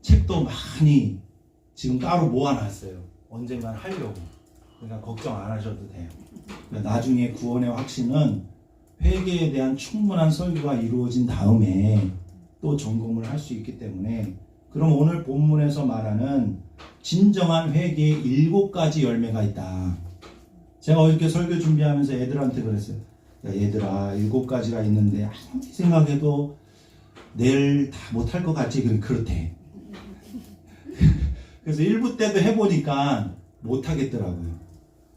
책도 많이 지금 따로 모아놨어요. 언젠간 하려고. 그러니까 걱정 안 하셔도 돼요. 나중에 구원의 확신은 회개에 대한 충분한 설교가 이루어진 다음에 또 점검을 할 수 있기 때문에 그럼 오늘 본문에서 말하는 진정한 회개의 7가지 열매가 있다. 제가 어저께 설교 준비하면서 애들한테 그랬어요. 야, 얘들아 7가지가 있는데 아무리 생각해도 내일 다 못할 것 같지? 그렇대. 그래서 1부 때도 해보니까 못하겠더라고요.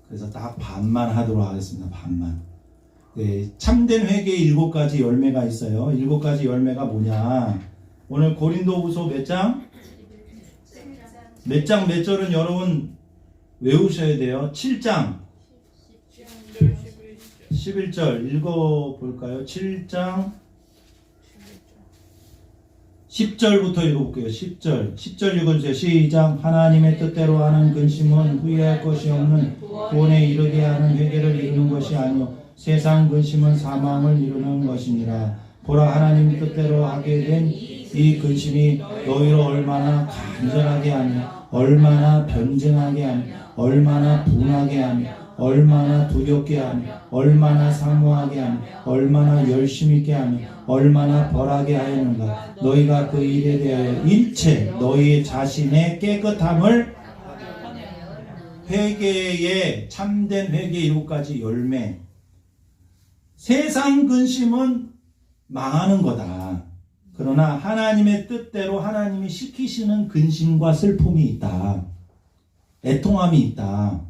그래서 딱 반만 하도록 하겠습니다. 반만. 네, 참된 회개의 7가지 열매가 있어요. 7가지 열매가 뭐냐? 오늘 고린도후서 몇 장? 몇 장 몇 절은 여러분 외우셔야 돼요. 7장 11절 읽어볼까요? 7장 10절부터 읽어볼게요. 10절 읽어주세요. 시작. 하나님의 뜻대로 하는 근심은 후회할 것이 없는 구원에 이르게 하는 회개를 이루는 것이 아니요 세상 근심은 사망을 이루는 것이니라. 보라, 하나님 뜻대로 하게 된 이 근심이 너희를 얼마나 간절하게 하며 얼마나 변증하게 하며 얼마나 분하게 하며 얼마나 두렵게 하며 얼마나 사모하게 하며 얼마나 열심히 있게 하며 얼마나 벌하게 하였는가. 너희가 그 일에 대하여 일체 너희 자신의 깨끗함을 회개의 참된 회개의 7가지 열매. 세상 근심은 망하는 거다. 그러나 하나님의 뜻대로 하나님이 시키시는 근심과 슬픔이 있다. 애통함이 있다.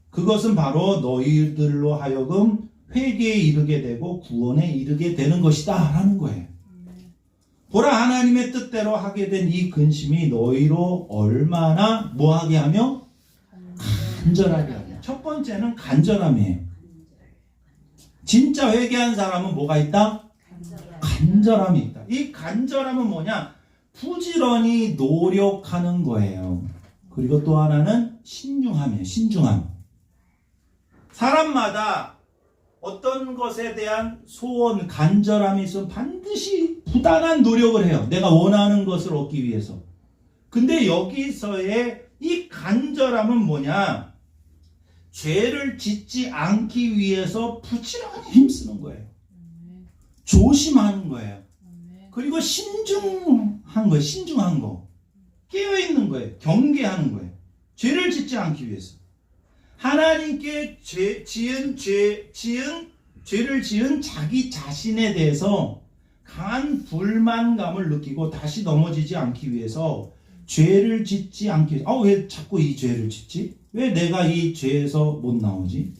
그것은 바로 너희들로 하여금 회개에 이르게 되고 구원에 이르게 되는 것이다 라는 거예요. 보라, 하나님의 뜻대로 하게 된 이 근심이 너희로 얼마나 뭐하게 하며 간절하게 하며. 첫 번째는 간절함이에요. 진짜 회개한 사람은 뭐가 있다? 간절함이 있다. 이 간절함은 뭐냐? 부지런히 노력하는 거예요. 그리고 또 하나는 신중함이에요. 신중함. 사람마다 어떤 것에 대한 소원, 간절함이 있으면 반드시 부단한 노력을 해요. 내가 원하는 것을 얻기 위해서. 근데 여기서의 이 간절함은 뭐냐? 죄를 짓지 않기 위해서 부지런히 힘쓰는 거예요. 조심하는 거예요. 그리고 신중한 거예요. 신중한 거. 깨어있는 거예요. 경계하는 거예요. 죄를 짓지 않기 위해서. 하나님께 죄를 지은 자기 자신에 대해서 강한 불만감을 느끼고 다시 넘어지지 않기 위해서 죄를 짓지 않기 위해서. 왜 자꾸 이 죄를 짓지? 왜 내가 이 죄에서 못 나오지?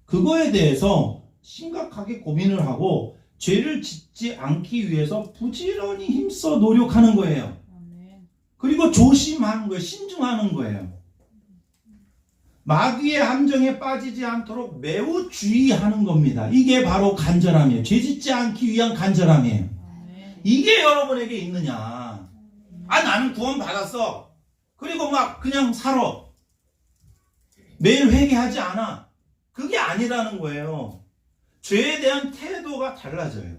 그거에 대해서 심각하게 고민을 하고 죄를 짓지 않기 위해서 부지런히 힘써 노력하는 거예요. 그리고 조심하는 거예요. 신중하는 거예요. 마귀의 함정에 빠지지 않도록 매우 주의하는 겁니다. 이게 바로 간절함이에요. 죄 짓지 않기 위한 간절함이에요. 이게 여러분에게 있느냐? 나는 구원 받았어. 그리고 막 그냥 살아. 매일 회개하지 않아. 그게 아니라는 거예요. 죄에 대한 태도가 달라져요.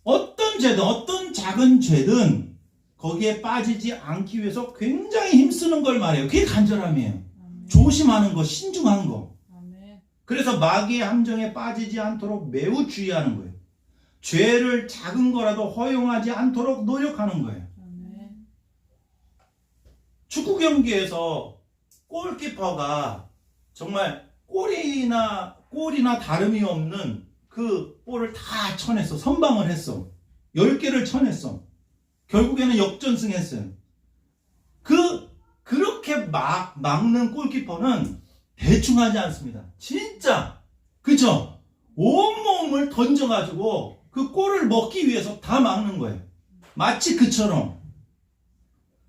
어떤 죄든, 어떤 작은 죄든 거기에 빠지지 않기 위해서 굉장히 힘쓰는 걸 말해요. 그게 간절함이에요. 조심하는 거, 신중한 거. 그래서 마귀의 함정에 빠지지 않도록 매우 주의하는 거예요. 죄를 작은 거라도 허용하지 않도록 노력하는 거예요. 축구 경기에서 골키퍼가 정말 골이나 다름이 없는 그 볼을 다 쳐냈어. 선방을 했어. 10개를 쳐냈어. 결국에는 역전승했어요. 그렇게 막는 골키퍼는 대충 하지 않습니다. 진짜. 그쵸? 온몸을 던져가지고 그 골을 먹기 위해서 다 막는 거예요. 마치 그처럼.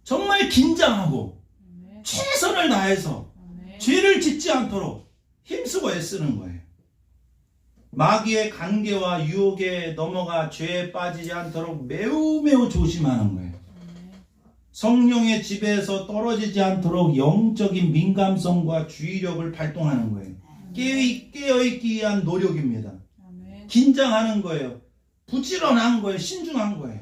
정말 긴장하고 최선을 다해서 죄를 짓지 않도록 힘쓰고 애쓰는 거예요. 마귀의 관계와 유혹에 넘어가 죄에 빠지지 않도록 매우 조심하는 거예요. 성령의 지배에서 떨어지지 않도록 영적인 민감성과 주의력을 발동하는 거예요. 깨어있기 위한 노력입니다. 긴장하는 거예요. 부지런한 거예요. 신중한 거예요.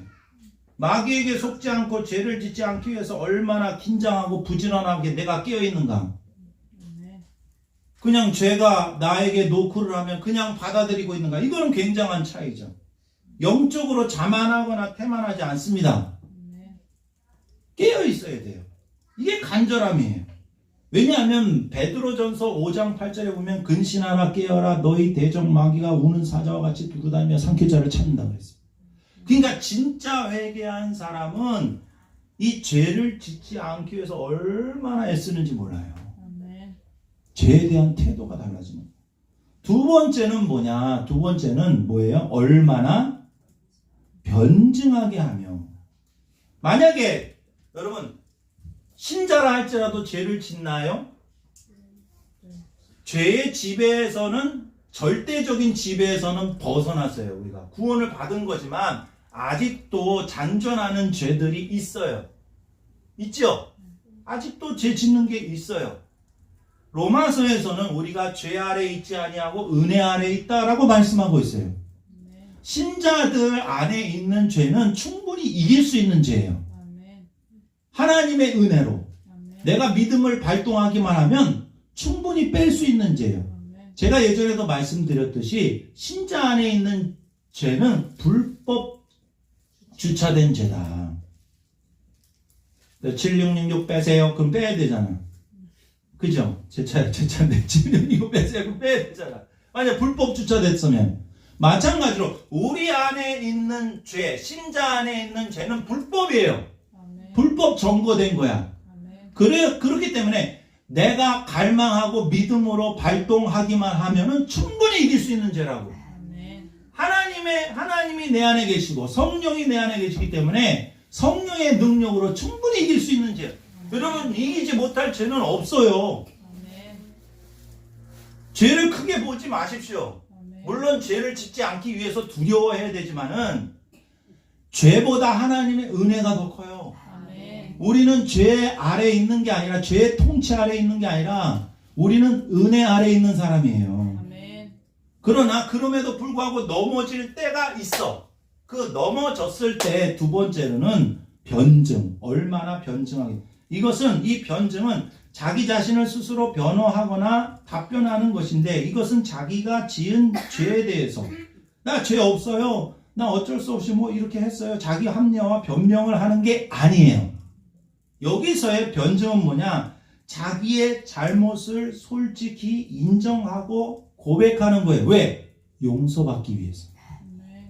마귀에게 속지 않고 죄를 짓지 않기 위해서 얼마나 긴장하고 부지런하게 내가 깨어있는가. 그냥 죄가 나에게 노크를 하면 그냥 받아들이고 있는가. 이거는 굉장한 차이죠. 영적으로 자만하거나 태만하지 않습니다. 깨어 있어야 돼요. 이게 간절함이에요. 왜냐하면 베드로전서 5장 8절에 보면 근신하라 깨어라 너희 대적 마귀가 우는 사자와 같이 두루다니며 삼킬 자를 찾는다고 했어요. 그러니까 진짜 회개한 사람은 이 죄를 짓지 않기 위해서 얼마나 애쓰는지 몰라요. 죄에 대한 태도가 달라지는 거예요. 두 번째는 뭐냐? 두 번째는 뭐예요? 얼마나 변증하게 하며. 만약에 여러분 신자라 할지라도 죄를 짓나요? 죄의 지배에서는, 절대적인 지배에서는 벗어났어요. 우리가 구원을 받은 거지만 아직도 잔존하는 죄들이 있어요. 있죠? 아직도 죄 짓는 게 있어요. 로마서에서는 우리가 죄 아래 있지 아니하고 은혜 아래 있다라고 말씀하고 있어요. 신자들 안에 있는 죄는 충분히 이길 수 있는 죄예요. 하나님의 은혜로 내가 믿음을 발동하기만 하면 충분히 뺄 수 있는 죄예요. 제가 예전에도 말씀드렸듯이 신자 안에 있는 죄는 불법 주차된 죄다. 7666 빼세요. 그럼 빼야 되잖아. 그죠? 제 차인데 7666 빼세요. 그럼 빼야 되잖아. 만약 불법 주차됐으면. 마찬가지로 우리 안에 있는 죄, 신자 안에 있는 죄는 불법이에요. 불법 점거된 거야. 그렇기 때문에 내가 갈망하고 믿음으로 발동하기만 하면은 충분히 이길 수 있는 죄라고. 하나님이 내 안에 계시고 성령이 내 안에 계시기 때문에 성령의 능력으로 충분히 이길 수 있는 죄. 여러분, 이기지 못할 죄는 없어요. 죄를 크게 보지 마십시오. 물론 죄를 짓지 않기 위해서 두려워해야 되지만은 죄보다 하나님의 은혜가 더 커요. 우리는 죄 아래에 있는 게 아니라, 죄의 통치 아래에 있는 게 아니라 우리는 은혜 아래에 있는 사람이에요. 그러나 그럼에도 불구하고 넘어질 때가 있어. 그 넘어졌을 때 두 번째로는 변증. 얼마나 변증하게. 이 변증은 자기 자신을 스스로 변호하거나 답변하는 것인데, 이것은 자기가 지은 죄에 대해서 나 죄 없어요, 나 어쩔 수 없이 뭐 이렇게 했어요, 자기 합리화와 변명을 하는 게 아니에요. 여기서의 변증은 뭐냐? 자기의 잘못을 솔직히 인정하고 고백하는 거예요. 왜? 용서받기 위해서.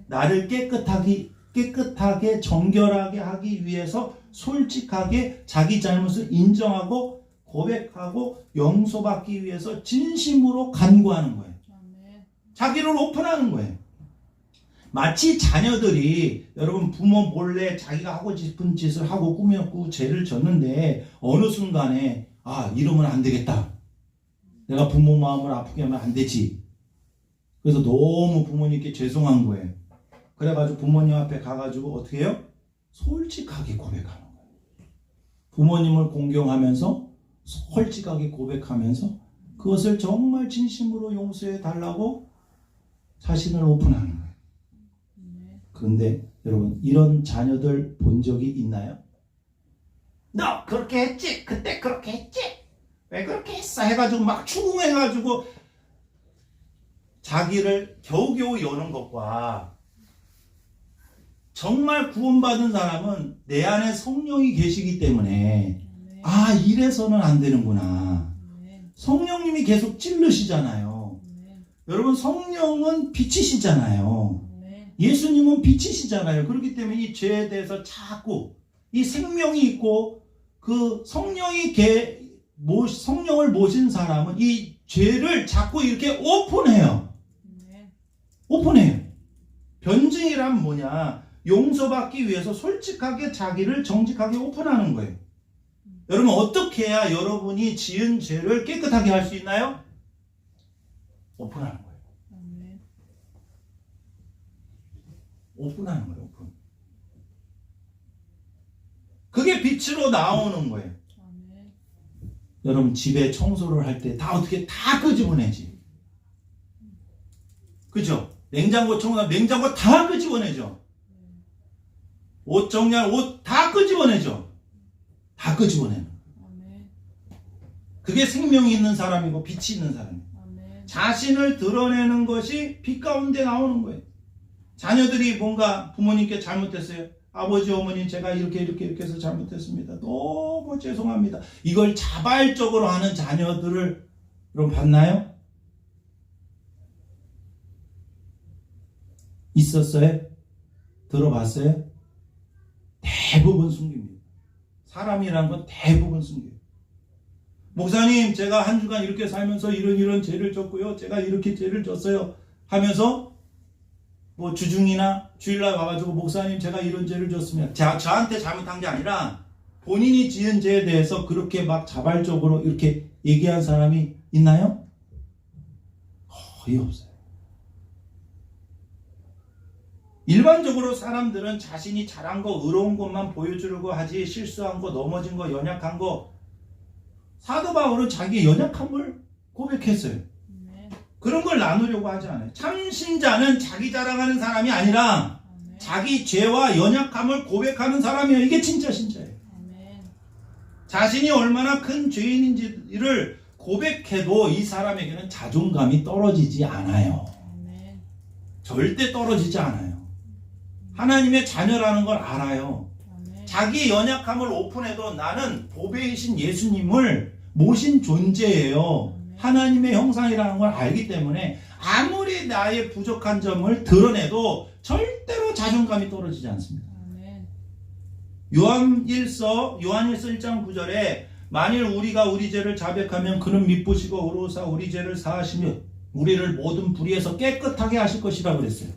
나를 깨끗하게 정결하게 하기 위해서 솔직하게 자기 잘못을 인정하고 고백하고 용서받기 위해서 진심으로 간구하는 거예요. 자기를 오픈하는 거예요. 마치 자녀들이, 여러분, 부모 몰래 자기가 하고 싶은 짓을 하고 꾸몄고 죄를 졌는데 어느 순간에 이러면 안 되겠다, 내가 부모 마음을 아프게 하면 안 되지, 그래서 너무 부모님께 죄송한 거예요. 그래가지고 부모님 앞에 가가지고 어떻게 해요? 솔직하게 고백하는 거예요. 부모님을 공경하면서 솔직하게 고백하면서 그것을 정말 진심으로 용서해 달라고 자신을 오픈하는 거예요. 그런데 여러분, 이런 자녀들 본 적이 있나요? 너 그렇게 했지? 그때 그렇게 했지? 왜 그렇게 했어? 해가지고 막 추궁해가지고 자기를 겨우겨우 여는 것과, 정말 구원받은 사람은 내 안에 성령이 계시기 때문에 이래서는 안 되는구나. 성령님이 계속 찔르시잖아요. 여러분, 성령은 빛이시잖아요. 예수님은 빛이시잖아요. 그렇기 때문에 이 죄에 대해서 자꾸, 이 생명이 있고 그 성령을 모신 사람은 이 죄를 자꾸 이렇게 오픈해요. 오픈해요. 변증이란 뭐냐? 용서받기 위해서 솔직하게 자기를 정직하게 오픈하는 거예요. 여러분, 어떻게 해야 여러분이 지은 죄를 깨끗하게 할 수 있나요? 오픈하는 거예요. 오픈하는 거예요. 오픈. 그게 빛으로 나오는 거예요. 여러분, 집에 청소를 할 때 다 어떻게 다 끄집어내지. 그죠? 냉장고 청소하면 냉장고 다 끄집어내죠. 옷 정리하면 옷 다 끄집어내죠. 다 끄집어내는. 그게 생명이 있는 사람이고 빛이 있는 사람이에요. 자신을 드러내는 것이 빛 가운데 나오는 거예요. 자녀들이 뭔가 부모님께 잘못했어요. 아버지, 어머니, 제가 이렇게 해서 잘못했습니다. 너무 죄송합니다. 이걸 자발적으로 하는 자녀들을 여러분 봤나요? 있었어요? 들어봤어요? 대부분 숨깁니다. 사람이란 건 대부분 숨겨요. 목사님, 제가 한 주간 이렇게 살면서 이런 죄를 졌고요. 제가 이렇게 죄를 졌어요. 하면서 뭐 주중이나 주일날 와가지고 목사님 제가 이런 죄를 졌으면 저한테 잘못한 게 아니라 본인이 지은 죄에 대해서 그렇게 막 자발적으로 이렇게 얘기한 사람이 있나요? 거의 없어요. 일반적으로 사람들은 자신이 잘한 거, 의로운 것만 보여주려고 하지 실수한 거, 넘어진 거, 연약한 거. 사도 바울은 자기 연약함을 고백했어요. 그런 걸 나누려고 하지 않아요. 참 신자는 자기 자랑하는 사람이 아니라 자기 죄와 연약함을 고백하는 사람이에요. 이게 진짜 신자예요. 자신이 얼마나 큰 죄인인지를 고백해도 이 사람에게는 자존감이 떨어지지 않아요. 절대 떨어지지 않아요. 하나님의 자녀라는 걸 알아요. 자기 연약함을 오픈해도 나는 보배이신 예수님을 모신 존재예요. 하나님의 형상이라는 걸 알기 때문에 아무리 나의 부족한 점을 드러내도 절대로 자존감이 떨어지지 않습니다. 요한일서 1장 9절에 만일 우리가 우리 죄를 자백하면 그는 미쁘시고 의로우사 우리 죄를 사하시며 우리를 모든 불의에서 깨끗하게 하실 것이라 그랬어요.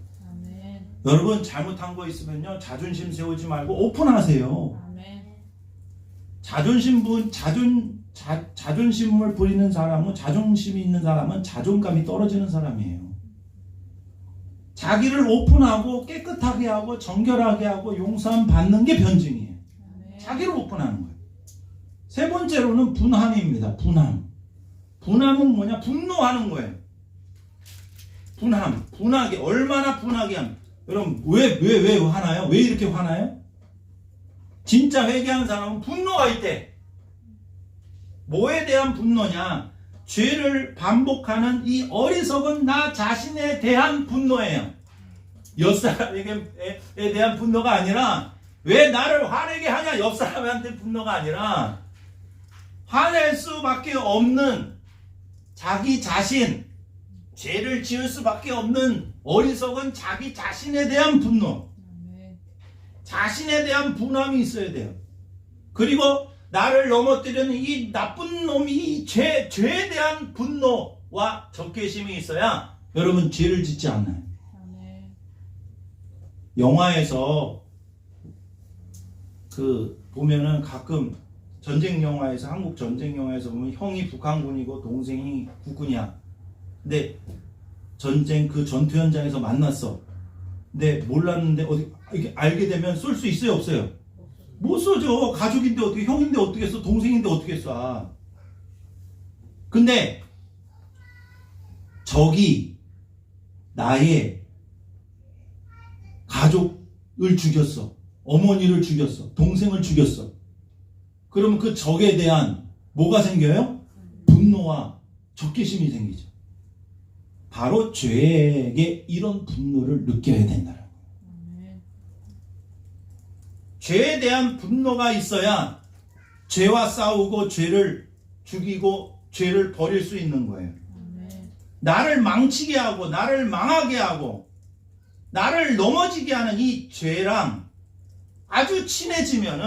여러분 잘못한 거 있으면요 자존심 세우지 말고 오픈하세요. 자존심을 부리는 사람은, 자존심이 있는 사람은 자존감이 떨어지는 사람이에요. 자기를 오픈하고 깨끗하게 하고 정결하게 하고 용서함 받는 게 변증이에요. 자기를 오픈하는 거예요. 세 번째로는 분함입니다. 분함은 뭐냐? 분노하는 거예요. 분하게. 얼마나 분하게 하면. 여러분 왜 화나요? 왜 이렇게 화나요? 진짜 회개하는 사람은 분노가 있대. 뭐에 대한 분노냐? 죄를 반복하는 이 어리석은 나 자신에 대한 분노예요. 옆사람에게 대한 분노가 아니라 왜 나를 화내게 하냐? 옆사람한테 분노가 아니라 화낼 수밖에 없는 자기 자신, 죄를 지을 수밖에 없는 어리석은 자기 자신에 대한 분노, 자신에 대한 분함이 있어야 돼요. 그리고 나를 넘어뜨리는 이 나쁜 놈이 이 죄에 대한 분노와 적개심이 있어야 여러분 죄를 짓지 않나요? 영화에서 보면은 가끔 전쟁 영화에서, 한국 전쟁 영화에서 보면 형이 북한군이고 동생이 국군이야. 근데 그 전투 현장에서 만났어. 근데 몰랐는데 이렇게 알게 되면 쏠 수 있어요, 없어요? 못 쏘죠. 가족인데 어떻게, 형인데 어떻게 써, 동생인데 어떻게 쏴. 근데 적이 나의 가족을 죽였어. 어머니를 죽였어. 동생을 죽였어. 그러면 그 적에 대한 뭐가 생겨요? 분노와 적개심이 생기죠. 바로 죄에게 이런 분노를 느껴야 된다는 거예요. 죄에 대한 분노가 있어야 죄와 싸우고 죄를 죽이고 죄를 버릴 수 있는 거예요. 나를 망치게 하고 나를 망하게 하고 나를 넘어지게 하는 이 죄랑 아주 친해지는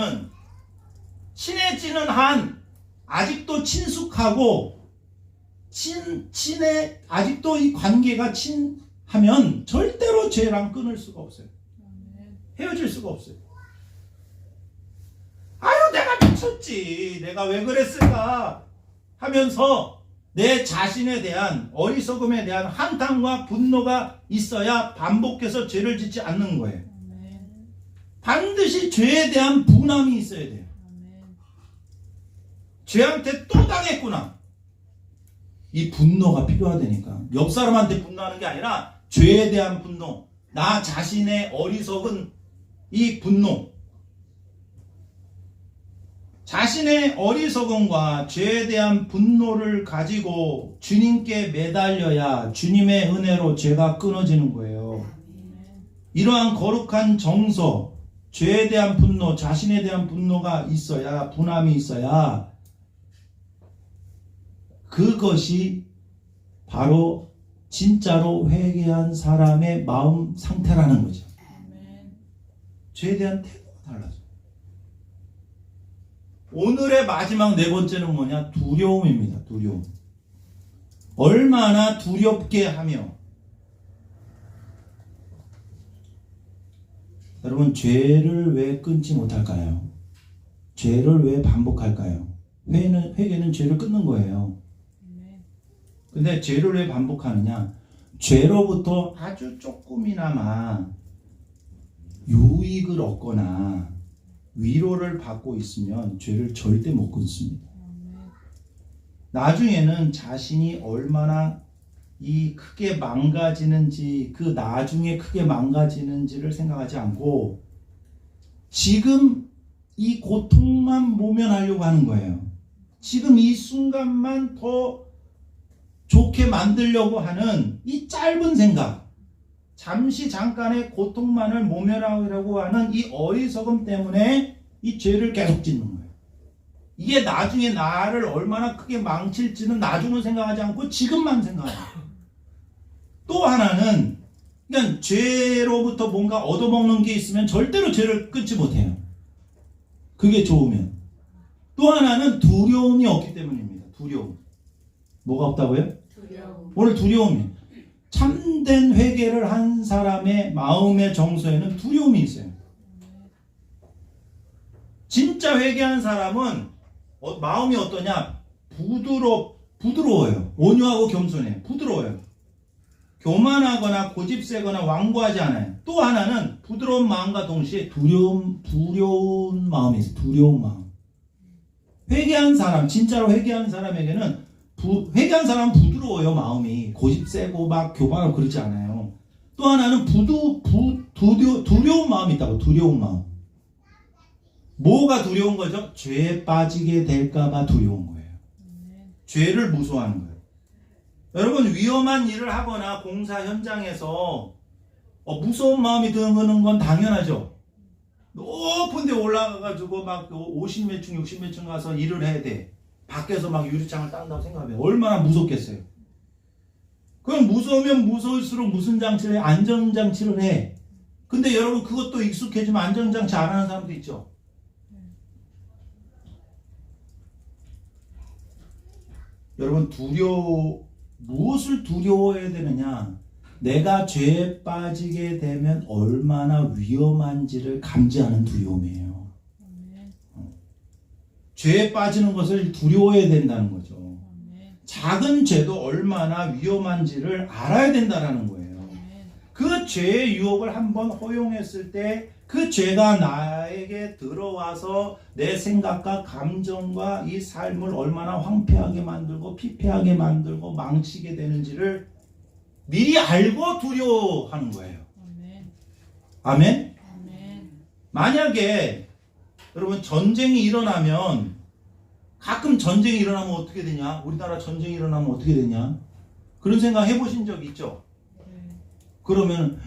한 아직도 친숙하고 아직도 이 관계가 친하면 절대로 죄랑 끊을 수가 없어요. 헤어질 수가 없어요. 아유 내가 미쳤지, 내가 왜 그랬을까 하면서 내 자신에 대한 어리석음에 대한 한탄과 분노가 있어야 반복해서 죄를 짓지 않는 거예요. 반드시 죄에 대한 분함이 있어야 돼요. 죄한테 또 당했구나, 이 분노가 필요하다니까. 옆 사람한테 분노하는 게 아니라 죄에 대한 분노, 나 자신의 어리석은 이 분노, 자신의 어리석음과 죄에 대한 분노를 가지고 주님께 매달려야 주님의 은혜로 죄가 끊어지는 거예요. 이러한 거룩한 정서, 죄에 대한 분노, 자신에 대한 분노가 있어야, 분함이 있어야 그것이 바로 진짜로 회개한 사람의 마음 상태라는 거죠. 죄에 대한 태도가 달라져요. 오늘의 마지막 네 번째는 뭐냐? 두려움입니다. 두려움. 얼마나 두렵게 하며. 여러분, 죄를 왜 끊지 못할까요? 죄를 왜 반복할까요? 회개는 죄를 끊는 거예요. 근데 죄를 왜 반복하느냐? 죄로부터 아주 조금이나마 유익을 얻거나 위로를 받고 있으면 죄를 절대 못 끊습니다. 나중에는 자신이 얼마나 이 크게 망가지는지, 그 나중에 크게 망가지는지를 생각하지 않고 지금 이 고통만 모면하려고 하는 거예요. 지금 이 순간만 더 좋게 만들려고 하는 이 짧은 생각, 잠시 잠깐의 고통만을 모면하려고 하는 이 어리석음 때문에 이 죄를 계속 짓는 거예요. 이게 나중에 나를 얼마나 크게 망칠지는 나중을 생각하지 않고 지금만 생각해요. 또 하나는 그냥 죄로부터 뭔가 얻어먹는 게 있으면 절대로 죄를 끊지 못해요. 그게 좋으면. 또 하나는 두려움이 없기 때문입니다. 두려움. 뭐가 없다고요? 두려움. 오늘 두려움이. 참된 회개를 한 사람의 마음의 정서에는 두려움이 있어요. 진짜 회개한 사람은 마음이 어떠냐? 부드러워요. 온유하고 겸손해요. 부드러워요. 교만하거나 고집세거나 완고하지 않아요. 또 하나는 부드러운 마음과 동시에 두려운 마음이 있어요. 두려운 마음. 회개한 사람, 진짜로 회개한 사람에게는 회개한 사람은 부드러워요. 마음이 고집세고 막 교만하고 그러지 않아요. 또 하나는 두려운 마음이 있다고. 두려운 마음. 뭐가 두려운 거죠? 죄에 빠지게 될까봐 두려운 거예요. 죄를 무서워하는 거예요. 여러분, 위험한 일을 하거나 공사 현장에서 무서운 마음이 드는 건 당연하죠. 높은 데 올라가가지고 막 50몇 층, 60몇 층 가서 일을 해야 돼. 밖에서 막 유리창을 딴다고 생각하면 얼마나 무섭겠어요. 그럼 무서우면 무서울수록 무슨 장치를 해? 안전장치를 해. 근데 여러분, 그것도 익숙해지면 안전장치 안 하는 사람도 있죠. 여러분, 무엇을 두려워해야 되느냐? 내가 죄에 빠지게 되면 얼마나 위험한지를 감지하는 두려움이에요. 죄에 빠지는 것을 두려워해야 된다는 거죠. 작은 죄도 얼마나 위험한지를 알아야 된다는 거예요. 그 죄의 유혹을 한번 허용했을 때 그 죄가 나에게 들어와서 내 생각과 감정과 이 삶을 얼마나 황폐하게 만들고 피폐하게 만들고 망치게 되는지를 미리 알고 두려워하는 거예요. 아멘? 만약에 여러분, 전쟁이 일어나면, 가끔 전쟁이 일어나면 어떻게 되냐? 우리나라 전쟁이 일어나면 어떻게 되냐? 그런 생각 해보신 적 있죠? 그러면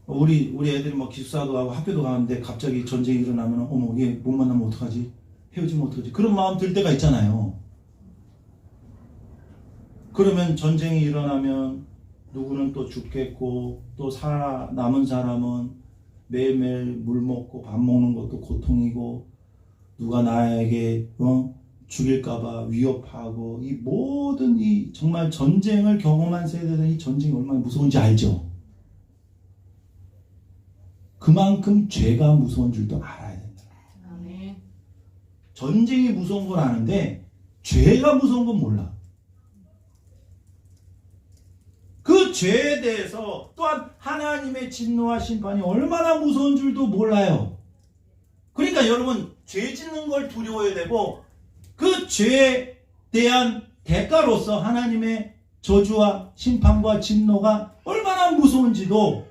우리 애들이 뭐 기숙사도 가고 학교도 가는데 갑자기 전쟁이 일어나면 어머, 얘 못 만나면 어떡하지? 헤어지면 어떡하지? 그런 마음 들 때가 있잖아요. 그러면 전쟁이 일어나면 누구는 또 죽겠고, 또 남은 사람은 매일매일 물 먹고 밥 먹는 것도 고통이고, 누가 나에게 죽일까봐 위협하고, 이 모든 이 정말 전쟁을 경험한 세대들은 이 전쟁이 얼마나 무서운지 알죠? 그만큼 죄가 무서운 줄도 알아야 된다. 전쟁이 무서운 건 아는데 죄가 무서운 건 몰라. 그 죄에 대해서 또한 하나님의 진노와 심판이 얼마나 무서운 줄도 몰라요. 그러니까 여러분, 죄 짓는 걸 두려워해야 되고, 그 죄에 대한 대가로서 하나님의 저주와 심판과 진노가 얼마나 무서운지도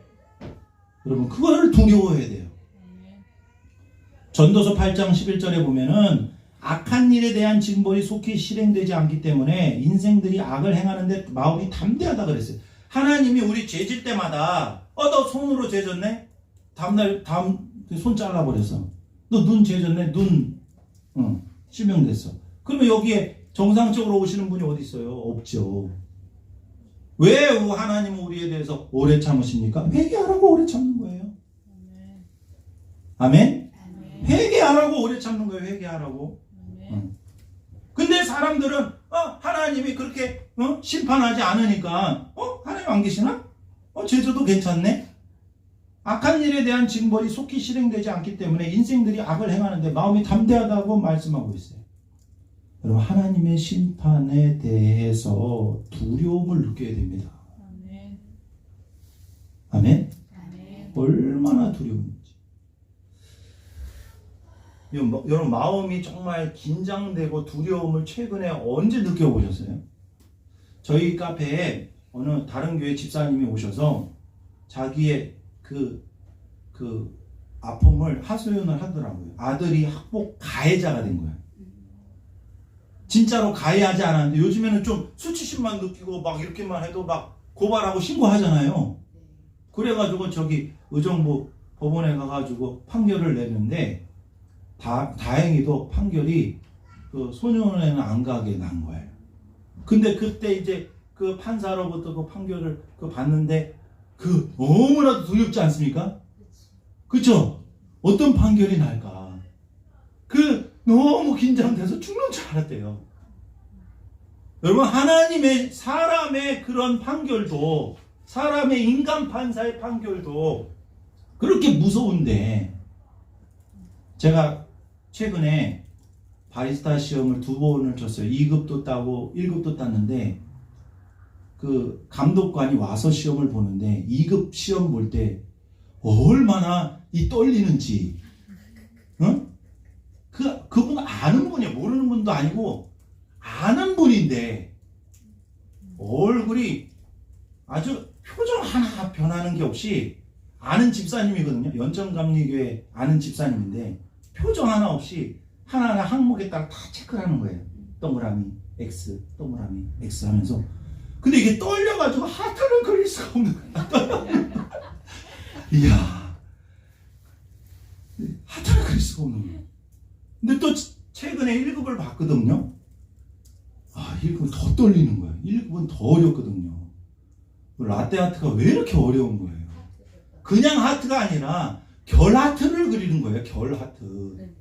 여러분, 그거를 두려워해야 돼요. 전도서 8장 11절에 보면은 악한 일에 대한 징벌이 속히 실행되지 않기 때문에 인생들이 악을 행하는데 마음이 담대하다 그랬어요. 하나님이 우리 죄질 때마다 너 손으로 죄졌네? 다음 손 잘라버렸어. 너 눈 죄졌네? 눈 실명됐어. 그러면 여기에 정상적으로 오시는 분이 어디 있어요? 없죠. 왜 하나님은 우리에 대해서 오래 참으십니까? 회개하라고 오래 참는 거예요. 아멘? 회개하라고 오래 참는 거예요. 회개하라고. 근데 사람들은 하나님이 그렇게 심판하지 않으니까 하나님 안 계시나? 제주도 괜찮네? 악한 일에 대한 징벌이 속히 실행되지 않기 때문에 인생들이 악을 행하는데 마음이 담대하다고 말씀하고 있어요. 여러분, 하나님의 심판에 대해서 두려움을 느껴야 됩니다. 아멘? 얼마나 두려운지. 여러분, 마음이 정말 긴장되고 두려움을 최근에 언제 느껴보셨어요? 저희 카페에 어느 다른 교회 집사님이 오셔서 자기의 그 아픔을 하소연을 하더라고요. 아들이 학폭 가해자가 된 거야. 진짜로 가해하지 않았는데 요즘에는 좀 수치심만 느끼고 막 이렇게만 해도 막 고발하고 신고하잖아요. 그래가지고 저기 의정부 법원에 가가지고 판결을 내는데 다행히도 판결이 그 소년원에는 안 가게 난 거예요. 근데 그때 이제 그 판사로부터 그 판결을 봤는데 너무나도 두렵지 않습니까? 그쵸? 어떤 판결이 날까? 너무 긴장돼서 죽는 줄 알았대요. 여러분, 사람의 그런 판결도, 사람의 인간 판사의 판결도 그렇게 무서운데, 제가 최근에 바리스타 시험을 2번을 쳤어요. 2급도 따고 1급도 땄는데, 그 감독관이 와서 시험을 보는데 2급 시험 볼 때 얼마나 떨리는지, 그분 아는 분이에요. 모르는 분도 아니고 아는 분인데 얼굴이 아주 표정 하나 변하는 게 없이, 아는 집사님이거든요. 연천감리교회 아는 집사님인데 표정 하나 없이 하나하나 항목에 따라 다 체크를 하는 거예요. 동그라미 X, 동그라미 X 하면서. 근데 이게 떨려가지고 하트를 그릴 수가 없는 거야. 이야, 하트를 그릴 수가 없는 거야. 근데 또 최근에 1급을 봤거든요. 1급은 더 떨리는 거야. 1급은 더 어렵거든요. 라떼 하트가 왜 이렇게 어려운 거예요? 그냥 하트가 아니라 결 하트를 그리는 거예요. 결 하트.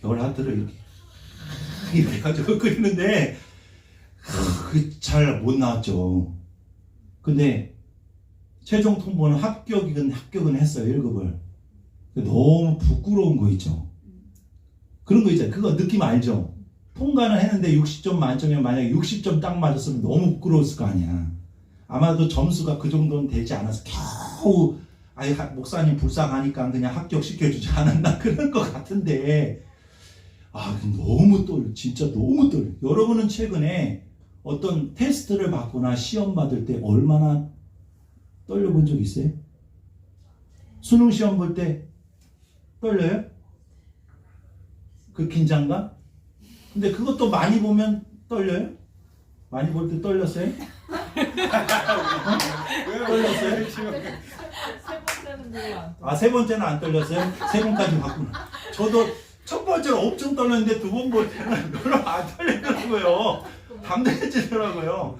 결 하트를 이렇게 해가지고 그리는데 잘 못 나왔죠. 근데 최종 통보는 합격은 했어요. 1급을. 너무 부끄러운 거 있죠. 그런 거 있잖아요. 그거 느낌 알죠? 통과는 했는데 60점 만점에 만약에 60점 딱 맞았으면 너무 부끄러웠을 거 아니야. 아마도 점수가 그 정도는 되지 않아서 겨우 목사님 불쌍하니까 그냥 합격시켜주지 않았나 그런 것 같은데, 너무 떨려. 진짜 너무 떨려. 여러분은 최근에 어떤 테스트를 받거나 시험 받을 때 얼마나 떨려본 적 있어요? 수능 시험 볼 때 떨려요? 그 긴장감? 근데 그것도 많이 보면 떨려요? 많이 볼 때 떨렸어요? 떨렸어요? 세 번째는 안 떨렸어요? 3번까지 봤구나. 저도 첫 번째는 엄청 떨렸는데 2번 볼 때는 별로 안 떨리더라고요. 담대해지더라고요.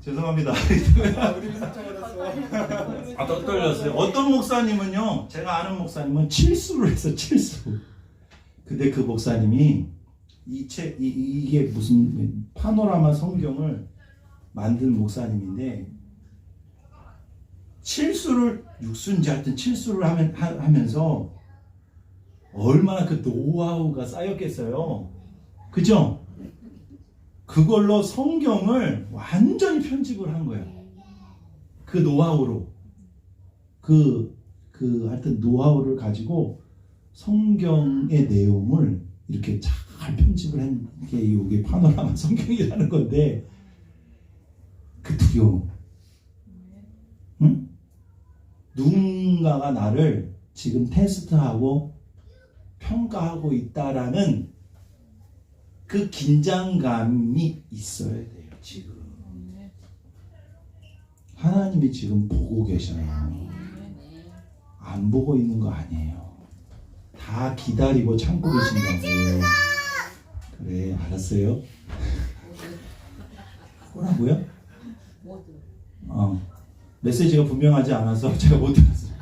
죄송합니다. 더 떨렸어요. 어떤 목사님은요, 제가 아는 목사님은 칠수를 했어, 칠수. 근데 그 목사님이 이게 무슨 파노라마 성경을 만든 목사님인데, 칠수를, 육수인지 하여튼 칠수를 하면서 얼마나 그 노하우가 쌓였겠어요. 그죠? 그걸로 성경을 완전히 편집을 한 거예요. 그 노하우로. 하여튼 노하우를 가지고 성경의 내용을 이렇게 잘 편집을 한 게 이게 파노라마 성경이라는 건데, 그 두려움. 응? 누군가가 나를 지금 테스트하고 평가하고 있다라는 그 긴장감이 있어야 돼요. 지금 하나님이 지금 보고 계셔요. 안 보고 있는 거 아니에요. 다 기다리고 참고 계신다고. 그래, 알았어요. 뭐라고요? 메시지가 분명하지 않아서 제가 못 들었어요.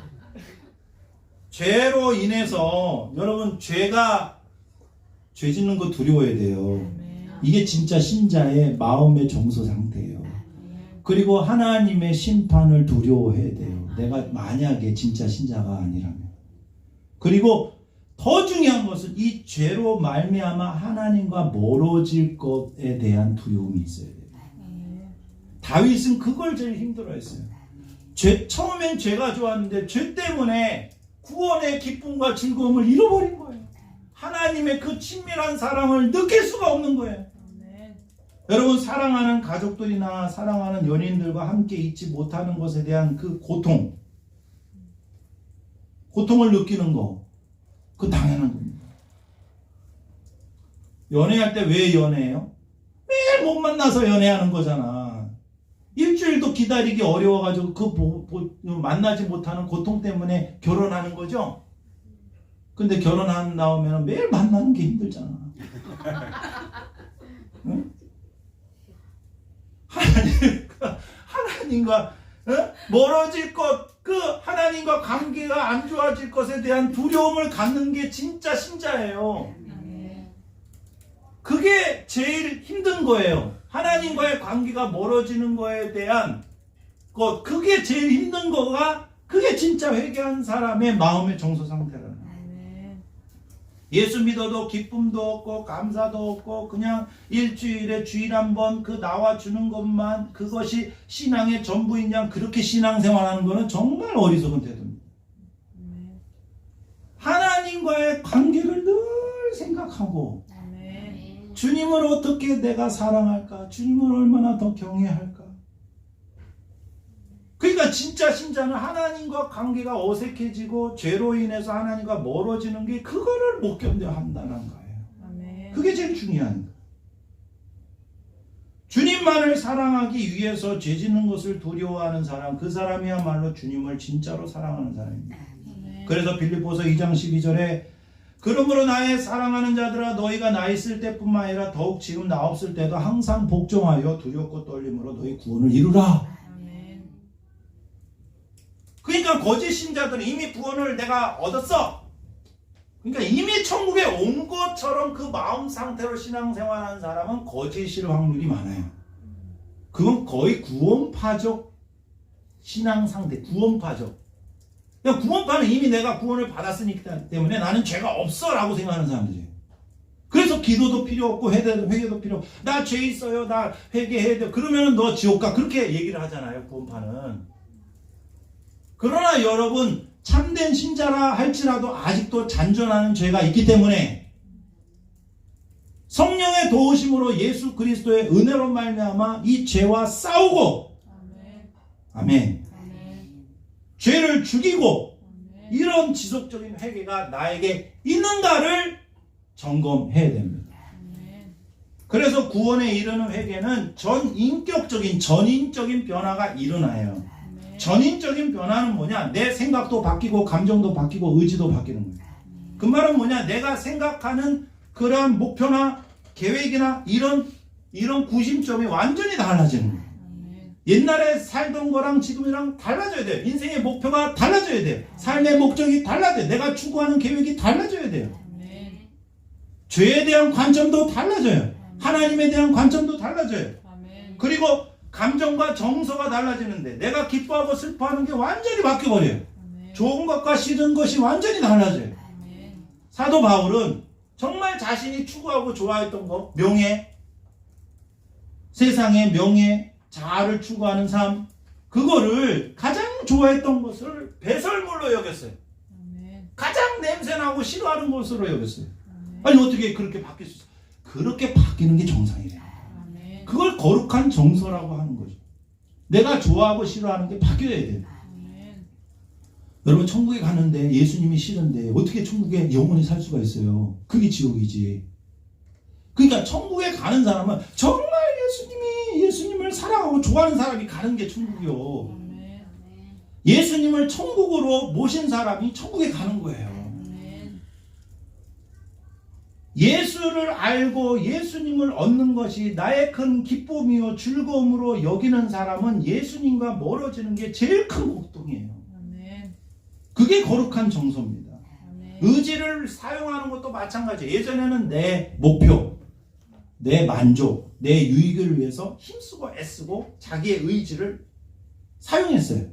죄로 인해서 여러분 죄 짓는 거 두려워야 돼요. 이게 진짜 신자의 마음의 정서 상태예요. 그리고 하나님의 심판을 두려워해야 돼요. 내가 만약에 진짜 신자가 아니라면. 그리고 더 중요한 것은 이 죄로 말미암아 하나님과 멀어질 것에 대한 두려움이 있어야 돼요. 다윗은 그걸 제일 힘들어했어요. 처음엔 죄가 좋았는데 죄 때문에 구원의 기쁨과 즐거움을 잃어버린 거예요. 하나님의 그 친밀한 사랑을 느낄 수가 없는 거예요. 여러분, 사랑하는 가족들이나 사랑하는 연인들과 함께 있지 못하는 것에 대한 그 고통을 느끼는 거, 그 당연한 겁니다. 연애할 때 왜 연애해요? 매일 못 만나서 연애하는 거잖아. 일주일도 기다리기 어려워가지고 만나지 못하는 고통 때문에 결혼하는 거죠. 근데 결혼한 나오면 매일 만나는 게 힘들잖아. 응? 하나님과 멀어질 것, 그 하나님과 관계가 안 좋아질 것에 대한 두려움을 갖는 게 진짜 신자예요. 그게 제일 힘든 거예요. 하나님과의 관계가 멀어지는 거에 대한 것, 그게 제일 힘든 거가, 그게 진짜 회개한 사람의 마음의 정서 상태라는 거예요. 예수 믿어도 기쁨도 없고 감사도 없고 그냥 일주일에 주일 한번 그 나와주는 것만 그것이 신앙의 전부인 양, 그렇게 신앙생활하는 거는 정말 어리석은 태도입니다. 하나님과의 관계를 늘 생각하고 주님을 어떻게 내가 사랑할까? 주님을 얼마나 더 경외할까? 그러니까 진짜 신자는 하나님과 관계가 어색해지고 죄로 인해서 하나님과 멀어지는 게 그거를 못 견뎌한다는 거예요. 그게 제일 중요한 거예요. 주님만을 사랑하기 위해서 죄 짓는 것을 두려워하는 사람, 그 사람이야말로 주님을 진짜로 사랑하는 사람입니다. 그래서 빌립보서 2장 12절에 그러므로 나의 사랑하는 자들아, 너희가 나 있을 때뿐만 아니라 더욱 지금 나 없을 때도 항상 복종하여 두렵고 떨림으로 너희 구원을 이루라. 그러니까 거짓 신자들은 이미 구원을 내가 얻었어. 그러니까 이미 천국에 온 것처럼 그 마음 상태로 신앙생활하는 사람은 거짓일 확률이 많아요. 그건 거의 구원파적 신앙 상태, 구원파적. 그러니까 구원파는 이미 내가 구원을 받았으기 때문에 나는 죄가 없어 라고 생각하는 사람들이에요. 그래서 기도도 필요 없고 회개도 필요 없고, 나 죄 있어요, 나 회개해야 돼, 그러면 너 지옥 가, 그렇게 얘기를 하잖아요, 구원파는. 그러나 여러분, 참된 신자라 할지라도 아직도 잔존하는 죄가 있기 때문에 성령의 도우심으로 예수 그리스도의 은혜로 말미암아 이 죄와 싸우고, 아멘. 죄를 죽이고, 이런 지속적인 회개가 나에게 있는가를 점검해야 됩니다. 그래서 구원에 이르는 회개는 전인적인 변화가 일어나요. 전인적인 변화는 뭐냐? 내 생각도 바뀌고 감정도 바뀌고 의지도 바뀌는 거예요. 그 말은 뭐냐? 내가 생각하는 그러한 목표나 계획이나 이런 구심점이 완전히 달라지는 거예요. 옛날에 살던 거랑 지금이랑 달라져야 돼요. 인생의 목표가 달라져야 돼요. 삶의 목적이 달라져야 돼요. 내가 추구하는 계획이 달라져야 돼요. 죄에 대한 관점도 달라져요. 하나님에 대한 관점도 달라져요. 그리고 감정과 정서가 달라지는데 내가 기뻐하고 슬퍼하는 게 완전히 바뀌어버려요. 좋은 것과 싫은 것이 완전히 달라져요. 사도 바울은 정말 자신이 추구하고 좋아했던 거, 명예, 세상의 명예, 자아를 추구하는 삶, 그거를 가장 좋아했던 것을 배설물로 여겼어요. 가장 냄새나고 싫어하는 것으로 여겼어요. 아니 어떻게 그렇게 바뀔 수 있어요? 그렇게 바뀌는 게 정상이에요. 그걸 거룩한 정서라고 하는 거죠. 내가 좋아하고 싫어하는 게 바뀌어야 돼요. 여러분, 천국에 가는데 예수님이 싫은데 어떻게 천국에 영원히 살 수가 있어요? 그게 지옥이지. 그러니까 천국에 가는 사람은 정말 예수님을 사랑하고 좋아하는 사람이 가는 게 천국이요. 예수님을 천국으로 모신 사람이 천국에 가는 거예요. 예수를 알고 예수님을 얻는 것이 나의 큰 기쁨이요 즐거움으로 여기는 사람은 예수님과 멀어지는 게 제일 큰 고통이에요. 그게 거룩한 정서입니다. 의지를 사용하는 것도 마찬가지예요. 예전에는 내 목표, 내 만족, 내 유익을 위해서 힘쓰고 애쓰고 자기의 의지를 사용했어요.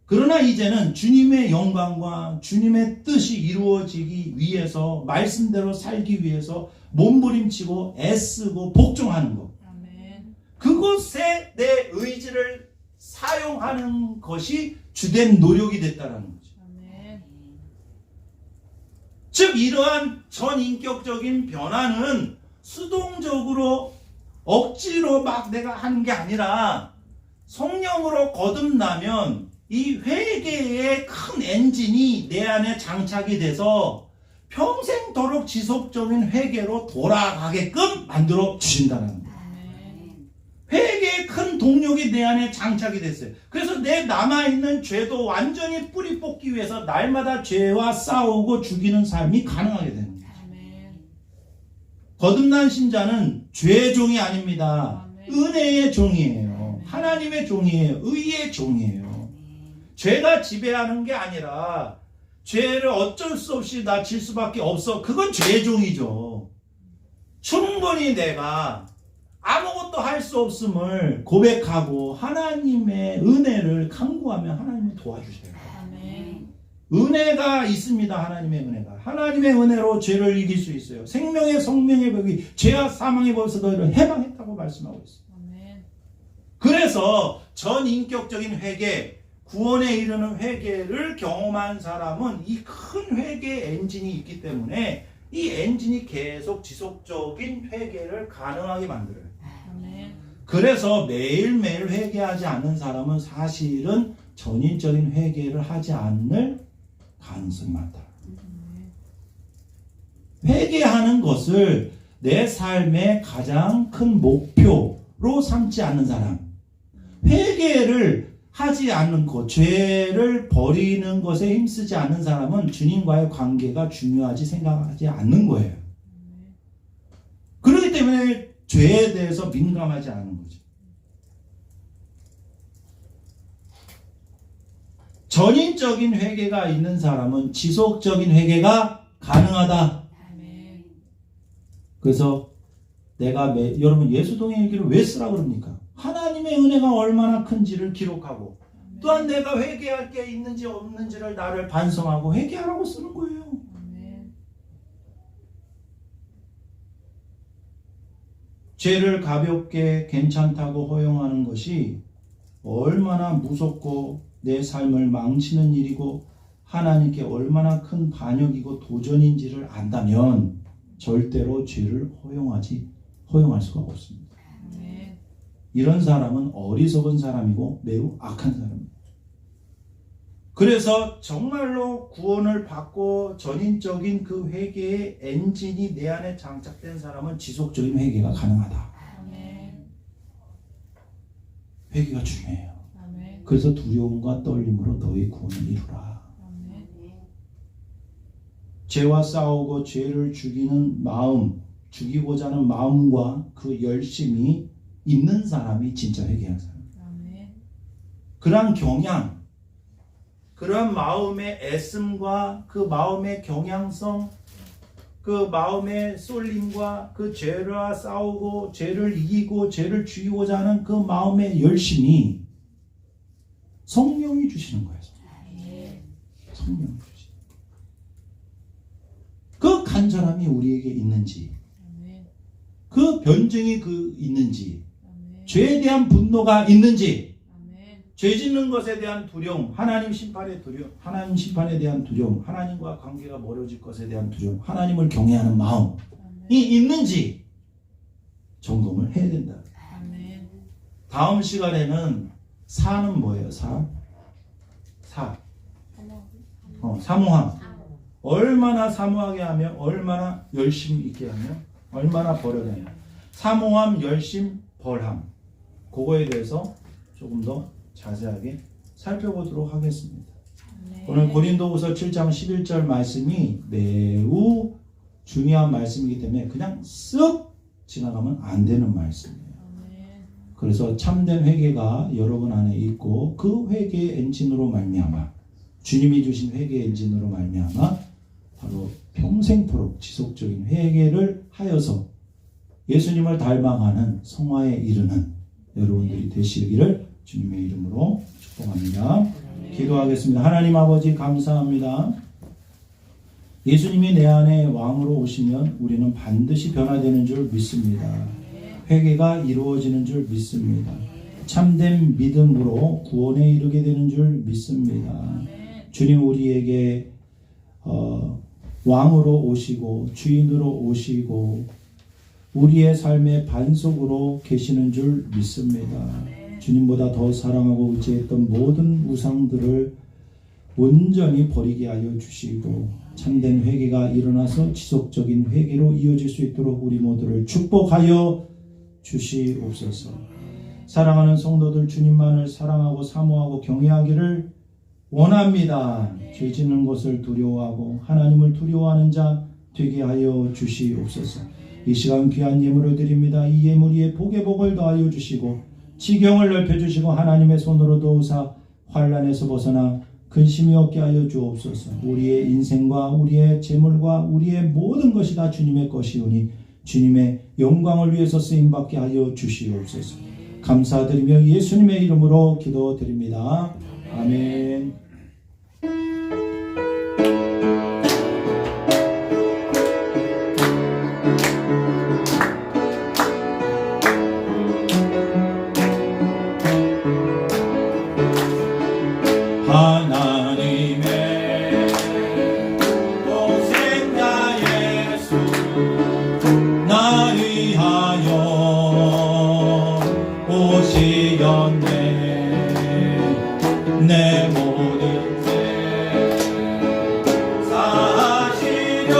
그러나 이제는 주님의 영광과 주님의 뜻이 이루어지기 위해서 말씀대로 살기 위해서 몸부림치고 애쓰고 복종하는 것. 그것에 내 의지를 사용하는 것이 주된 노력이 됐다는 거죠. 즉 이러한 전인격적인 변화는 수동적으로 억지로 막 내가 하는 게 아니라 성령으로 거듭나면 이 회개의 큰 엔진이 내 안에 장착이 돼서 평생도록 지속적인 회개로 돌아가게끔 만들어 주신다는 거예요. 회개의 큰 동력이 내 안에 장착이 됐어요. 그래서 내 남아있는 죄도 완전히 뿌리 뽑기 위해서 날마다 죄와 싸우고 죽이는 삶이 가능하게 되는 거예요. 거듭난 신자는 죄의 종이 아닙니다. 은혜의 종이에요. 하나님의 종이에요. 의의 종이에요. 죄가 지배하는 게 아니라 죄를 어쩔 수 없이 나 질 수밖에 없어. 그건 죄의 종이죠. 충분히 내가 아무것도 할 수 없음을 고백하고 하나님의 은혜를 간구하면 하나님이 도와주세요. 은혜가 있습니다. 하나님의 은혜가. 하나님의 은혜로 죄를 이길 수 있어요. 생명의 성명의 법이 죄와 사망의 법에서 너희를 해방했다고 말씀하고 있어요. 그래서 전인격적인 회개, 구원에 이르는 회개를 경험한 사람은 이 큰 회개 엔진이 있기 때문에 이 엔진이 계속 지속적인 회개를 가능하게 만들어요. 그래서 매일매일 회개하지 않는 사람은 사실은 전인적인 회개를 하지 않을 가능성이 많다. 회개하는 것을 내 삶의 가장 큰 목표로 삼지 않는 사람, 회개를 하지 않는 것, 죄를 버리는 것에 힘쓰지 않는 사람은 주님과의 관계가 중요하지 생각하지 않는 거예요. 그렇기 때문에 죄에 대해서 민감하지 않은 거죠. 전인적인 회개가 있는 사람은 지속적인 회개가 가능하다. 그래서 내가 여러분 예수동의 일기를 왜 쓰라고 그럽니까? 하나님의 은혜가 얼마나 큰지를 기록하고 또한 내가 회개할 게 있는지 없는지를 나를 반성하고 회개하라고 쓰는 거예요. 죄를 가볍게 괜찮다고 허용하는 것이 얼마나 무섭고 내 삶을 망치는 일이고 하나님께 얼마나 큰 반역이고 도전인지를 안다면 절대로 죄를 허용할 수가 없습니다. 이런 사람은 어리석은 사람이고 매우 악한 사람입니다. 그래서 정말로 구원을 받고 전인적인 그 회개의 엔진이 내 안에 장착된 사람은 지속적인 회개가 가능하다. 회개가 중요해요. 그래서 두려움과 떨림으로 너희 구원을 이루라. 죄와 싸우고 죄를 죽이는 마음, 죽이고자 하는 마음과 그 열심이 있는 사람이 진짜 회개하는 사람입니다. 그러한 경향, 그러한 마음의 애씀과 그 마음의 경향성, 그 마음의 쏠림과 그 죄와 싸우고 죄를 이기고 죄를 죽이고자 하는 그 마음의 열심이 성령이 주시는 거예요. 성령이 주시는 그 간절함이 우리에게 있는지, 그 변증이 있는지, 죄에 대한 분노가 있는지, 죄 짓는 것에 대한 두려움, 하나님 심판에 대한 두려움, 하나님과 관계가 멀어질 것에 대한 두려움, 하나님을 경외하는 마음이 있는지 점검을 해야 된다. 다음 시간에는 사는 뭐예요? 사모함. 얼마나 사모하게 하며, 얼마나 열심히 있게 하며, 얼마나 버려야 하며. 사모함, 열심, 벌함. 그거에 대해서 조금 더 자세하게 살펴보도록 하겠습니다. 오늘 고린도후서 7장 11절 말씀이 매우 중요한 말씀이기 때문에 그냥 쓱 지나가면 안 되는 말씀이에요. 그래서 참된 회개가 여러분 안에 있고 그 회개의 엔진으로 말미암아, 주님이 주신 회개의 엔진으로 말미암아 바로 평생토록 지속적인 회개를 하여서 예수님을 닮아가는 성화에 이르는 여러분들이 되시기를 주님의 이름으로 축복합니다. 기도하겠습니다. 하나님 아버지 감사합니다. 예수님이 내 안에 왕으로 오시면 우리는 반드시 변화되는 줄 믿습니다. 회개가 이루어지는 줄 믿습니다. 참된 믿음으로 구원에 이르게 되는 줄 믿습니다. 주님 우리에게 왕으로 오시고 주인으로 오시고 우리의 삶의 반석으로 계시는 줄 믿습니다. 주님보다 더 사랑하고 의지했던 모든 우상들을 온전히 버리게 하여 주시고 참된 회개가 일어나서 지속적인 회개로 이어질 수 있도록 우리 모두를 축복하여 주시옵소서. 사랑하는 성도들 주님만을 사랑하고 사모하고 경외하기를 원합니다. 죄 짓는 것을 두려워하고 하나님을 두려워하는 자 되게 하여 주시옵소서. 이 시간 귀한 예물을 드립니다. 이 예물 위에 복의 복을 더하여 주시고 지경을 넓혀주시고 하나님의 손으로 도우사 환난에서 벗어나 근심이 없게 하여 주옵소서. 우리의 인생과 우리의 재물과 우리의 모든 것이 다 주님의 것이오니 주님의 영광을 위해서 쓰임받게 하여 주시옵소서. 감사드리며 예수님의 이름으로 기도드립니다. 아멘. 하나님의 독생자 예수 나 위하여 오시었네. 내 모든 죄 사하시려고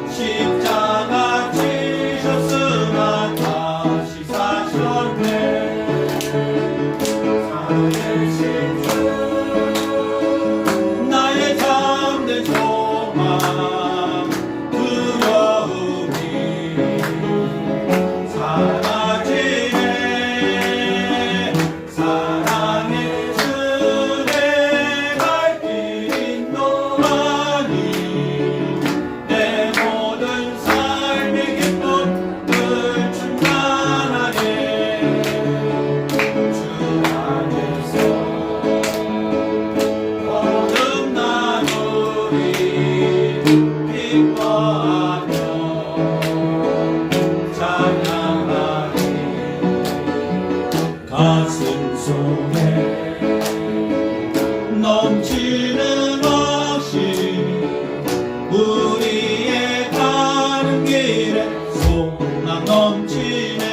십자가 지셨으나 다시 사셨네. 나의 잠든 소망 두려움이 사라지네. 사랑의 주의 발길인 너만이 내 모든 삶의 기쁨을 충만하네. 주 안에서 거듭나누리 기뻐하며 찬양하리. 가슴 속에 넘치는 확신 우리의 가는 길에 소망 넘치네.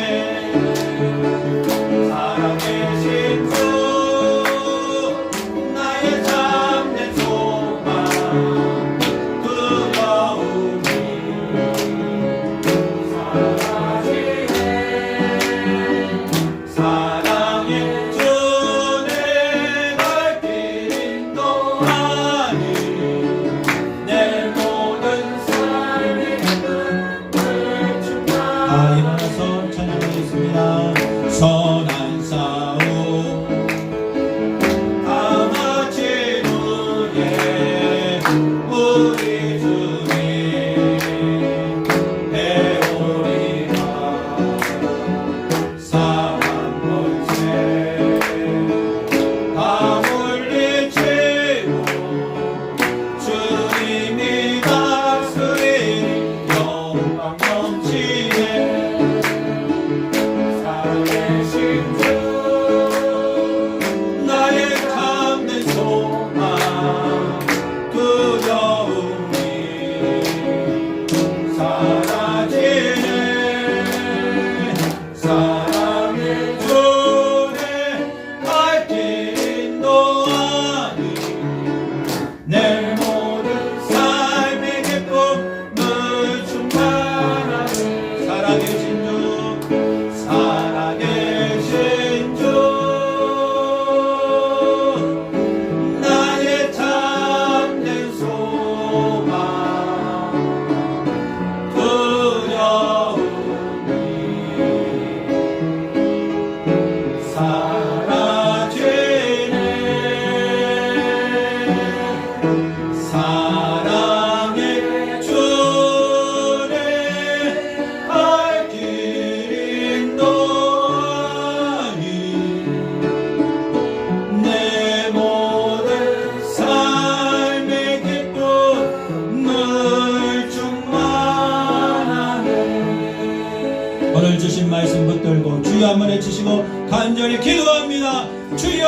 살아계신 주 나의 잠든 소망 두려움이 사라지네. 사랑의 주 주여 한번 해주시고 간절히 기도합니다. 주여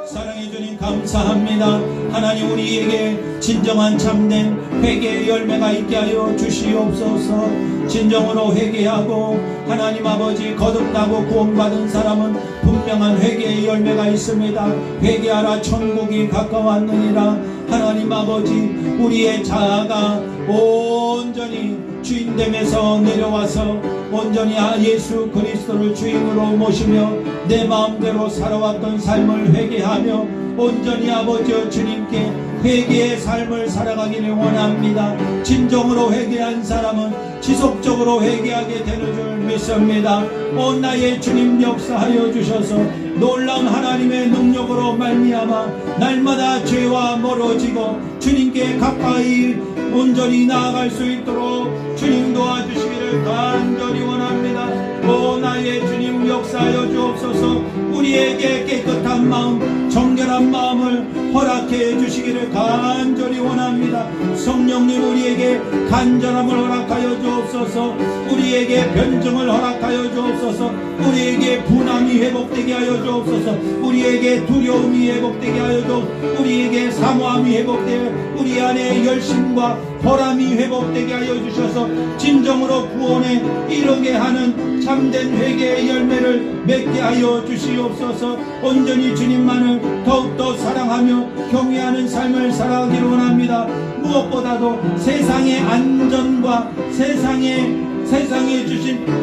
사랑해 주님 감사합니다. 하나님 우리에게 진정한 참된 회개의 열매가 있게 하여 주시옵소서. 진정으로 회개하고 하나님 아버지 거듭나고 구원받은 사람은 분명한 회개의 열매가 있습니다. 회개하라 천국이 가까웠느니라. 하나님 아버지 우리의 자아가 온전히 주인됨에서 내려와서 온전히 예수 그리스도를 주인으로 모시며 내 마음대로 살아왔던 삶을 회개하며 온전히 아버지여 주님께 회개의 삶을 살아가기를 원합니다. 진정으로 회개한 사람은 지속적으로 회개하게 되는 줄 믿습니다. 오 나의 주님 역사하여 주셔서 놀라운 하나님의 능력으로 말미암아 날마다 죄와 멀어지고 주님께 가까이 온전히 나아갈 수 있도록 주님 도와주시기를 간절히 원합니다. 오 나의 주님 역사하여 주옵소서. 우리에게 깨끗한 마음 정결한 마음을 허락해 주시기를 간절히 원합니다. 성령님 우리에게 간절함을 허락하여 주옵소서. 우리에게 변증을 허락하여 주옵소서. 우리에게 분함이 회복되게 하여 주옵소서. 우리에게 두려움이 회복되게 하여 주옵소서. 우리에게 사모함이 회복되게 우리 안에 열심과 보람이 회복되게 하여 주셔서 진정으로 구원에 이르게 하는 참된 회개의 열매를 맺게 하여 주시옵소서. 온전히 주님만을 더욱더 사랑하며 경외하는 삶을 살아가기를 원합니다. 무엇보다도 세상의 안전과 세상에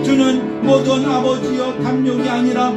주는 모든 아버지여 탐욕이 아니라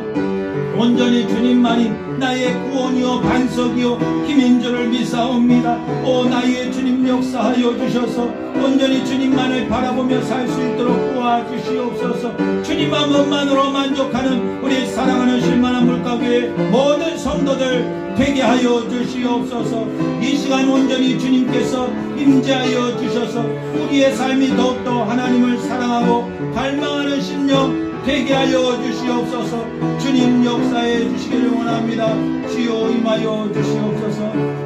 온전히 주님만이 나의 구원이요 반석이요 힘인 줄을 믿사옵니다. 오 나의 주님 역사하여 주셔서 온전히 주님만을 바라보며 살 수 있도록 도와주시옵소서. 주님 한 번만으로 만족하는 우리 사랑하는 실만한 물가교의 모든 성도들 되게 하여 주시옵소서. 이 시간 온전히 주님께서 임재하여 주셔서 우리의 삶이 더욱더 하나님을 사랑하고 갈망하는 심령 되게 하여 주시옵소서. 주님 역사해 주시기를 원합니다. 주여 임하여 주시옵소서.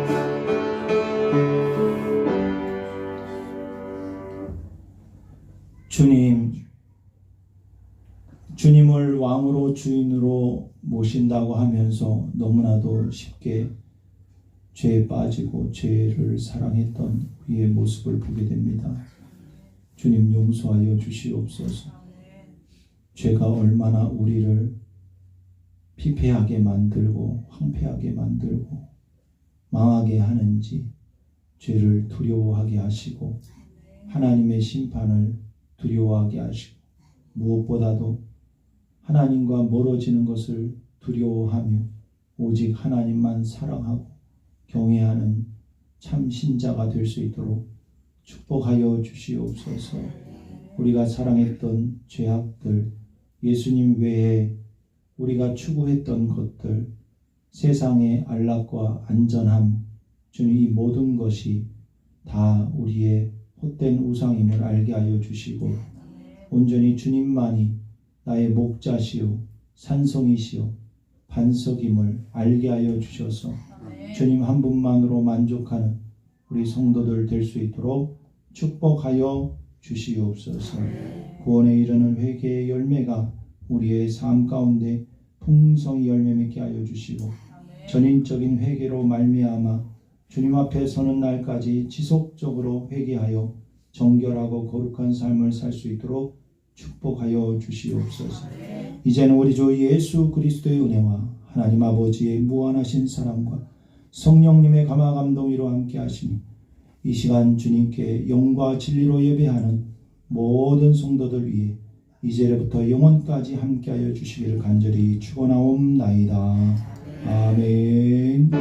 주님을 왕으로 주인으로 모신다고 하면서 너무나도 쉽게 죄에 빠지고 죄를 사랑했던 우리의 모습을 보게 됩니다. 주님 용서하여 주시옵소서. 죄가 얼마나 우리를 피폐하게 만들고 황폐하게 만들고 망하게 하는지 죄를 두려워하게 하시고 하나님의 심판을 두려워하게 하시고 무엇보다도 하나님과 멀어지는 것을 두려워하며 오직 하나님만 사랑하고 경외하는 참 신자가 될 수 있도록 축복하여 주시옵소서. 우리가 사랑했던 죄악들, 예수님 외에 우리가 추구했던 것들, 세상의 안락과 안전함, 주님 이 모든 것이 다 우리의 헛된 우상임을 알게 하여 주시고 온전히 주님만이 나의 목자시요 산성이시요 반석임을 알게 하여 주셔서 주님 한 분만으로 만족하는 우리 성도들 될 수 있도록 축복하여 주시옵소서. 구원에 이르는 회개의 열매가 우리의 삶 가운데 풍성히 열매 맺게 하여 주시고 전인적인 회개로 말미암아 주님 앞에 서는 날까지 지속적으로 회개하여 정결하고 거룩한 삶을 살 수 있도록 축복하여 주시옵소서. 이제는 우리 주 예수 그리스도의 은혜와 하나님 아버지의 무한하신 사랑과 성령님의 감화 감동으로 함께 하시니 이 시간 주님께 영과 진리로 예배하는 모든 성도들 위해 이제부터 영원까지 함께하여 주시기를 간절히 축원하옵나이다. 아멘.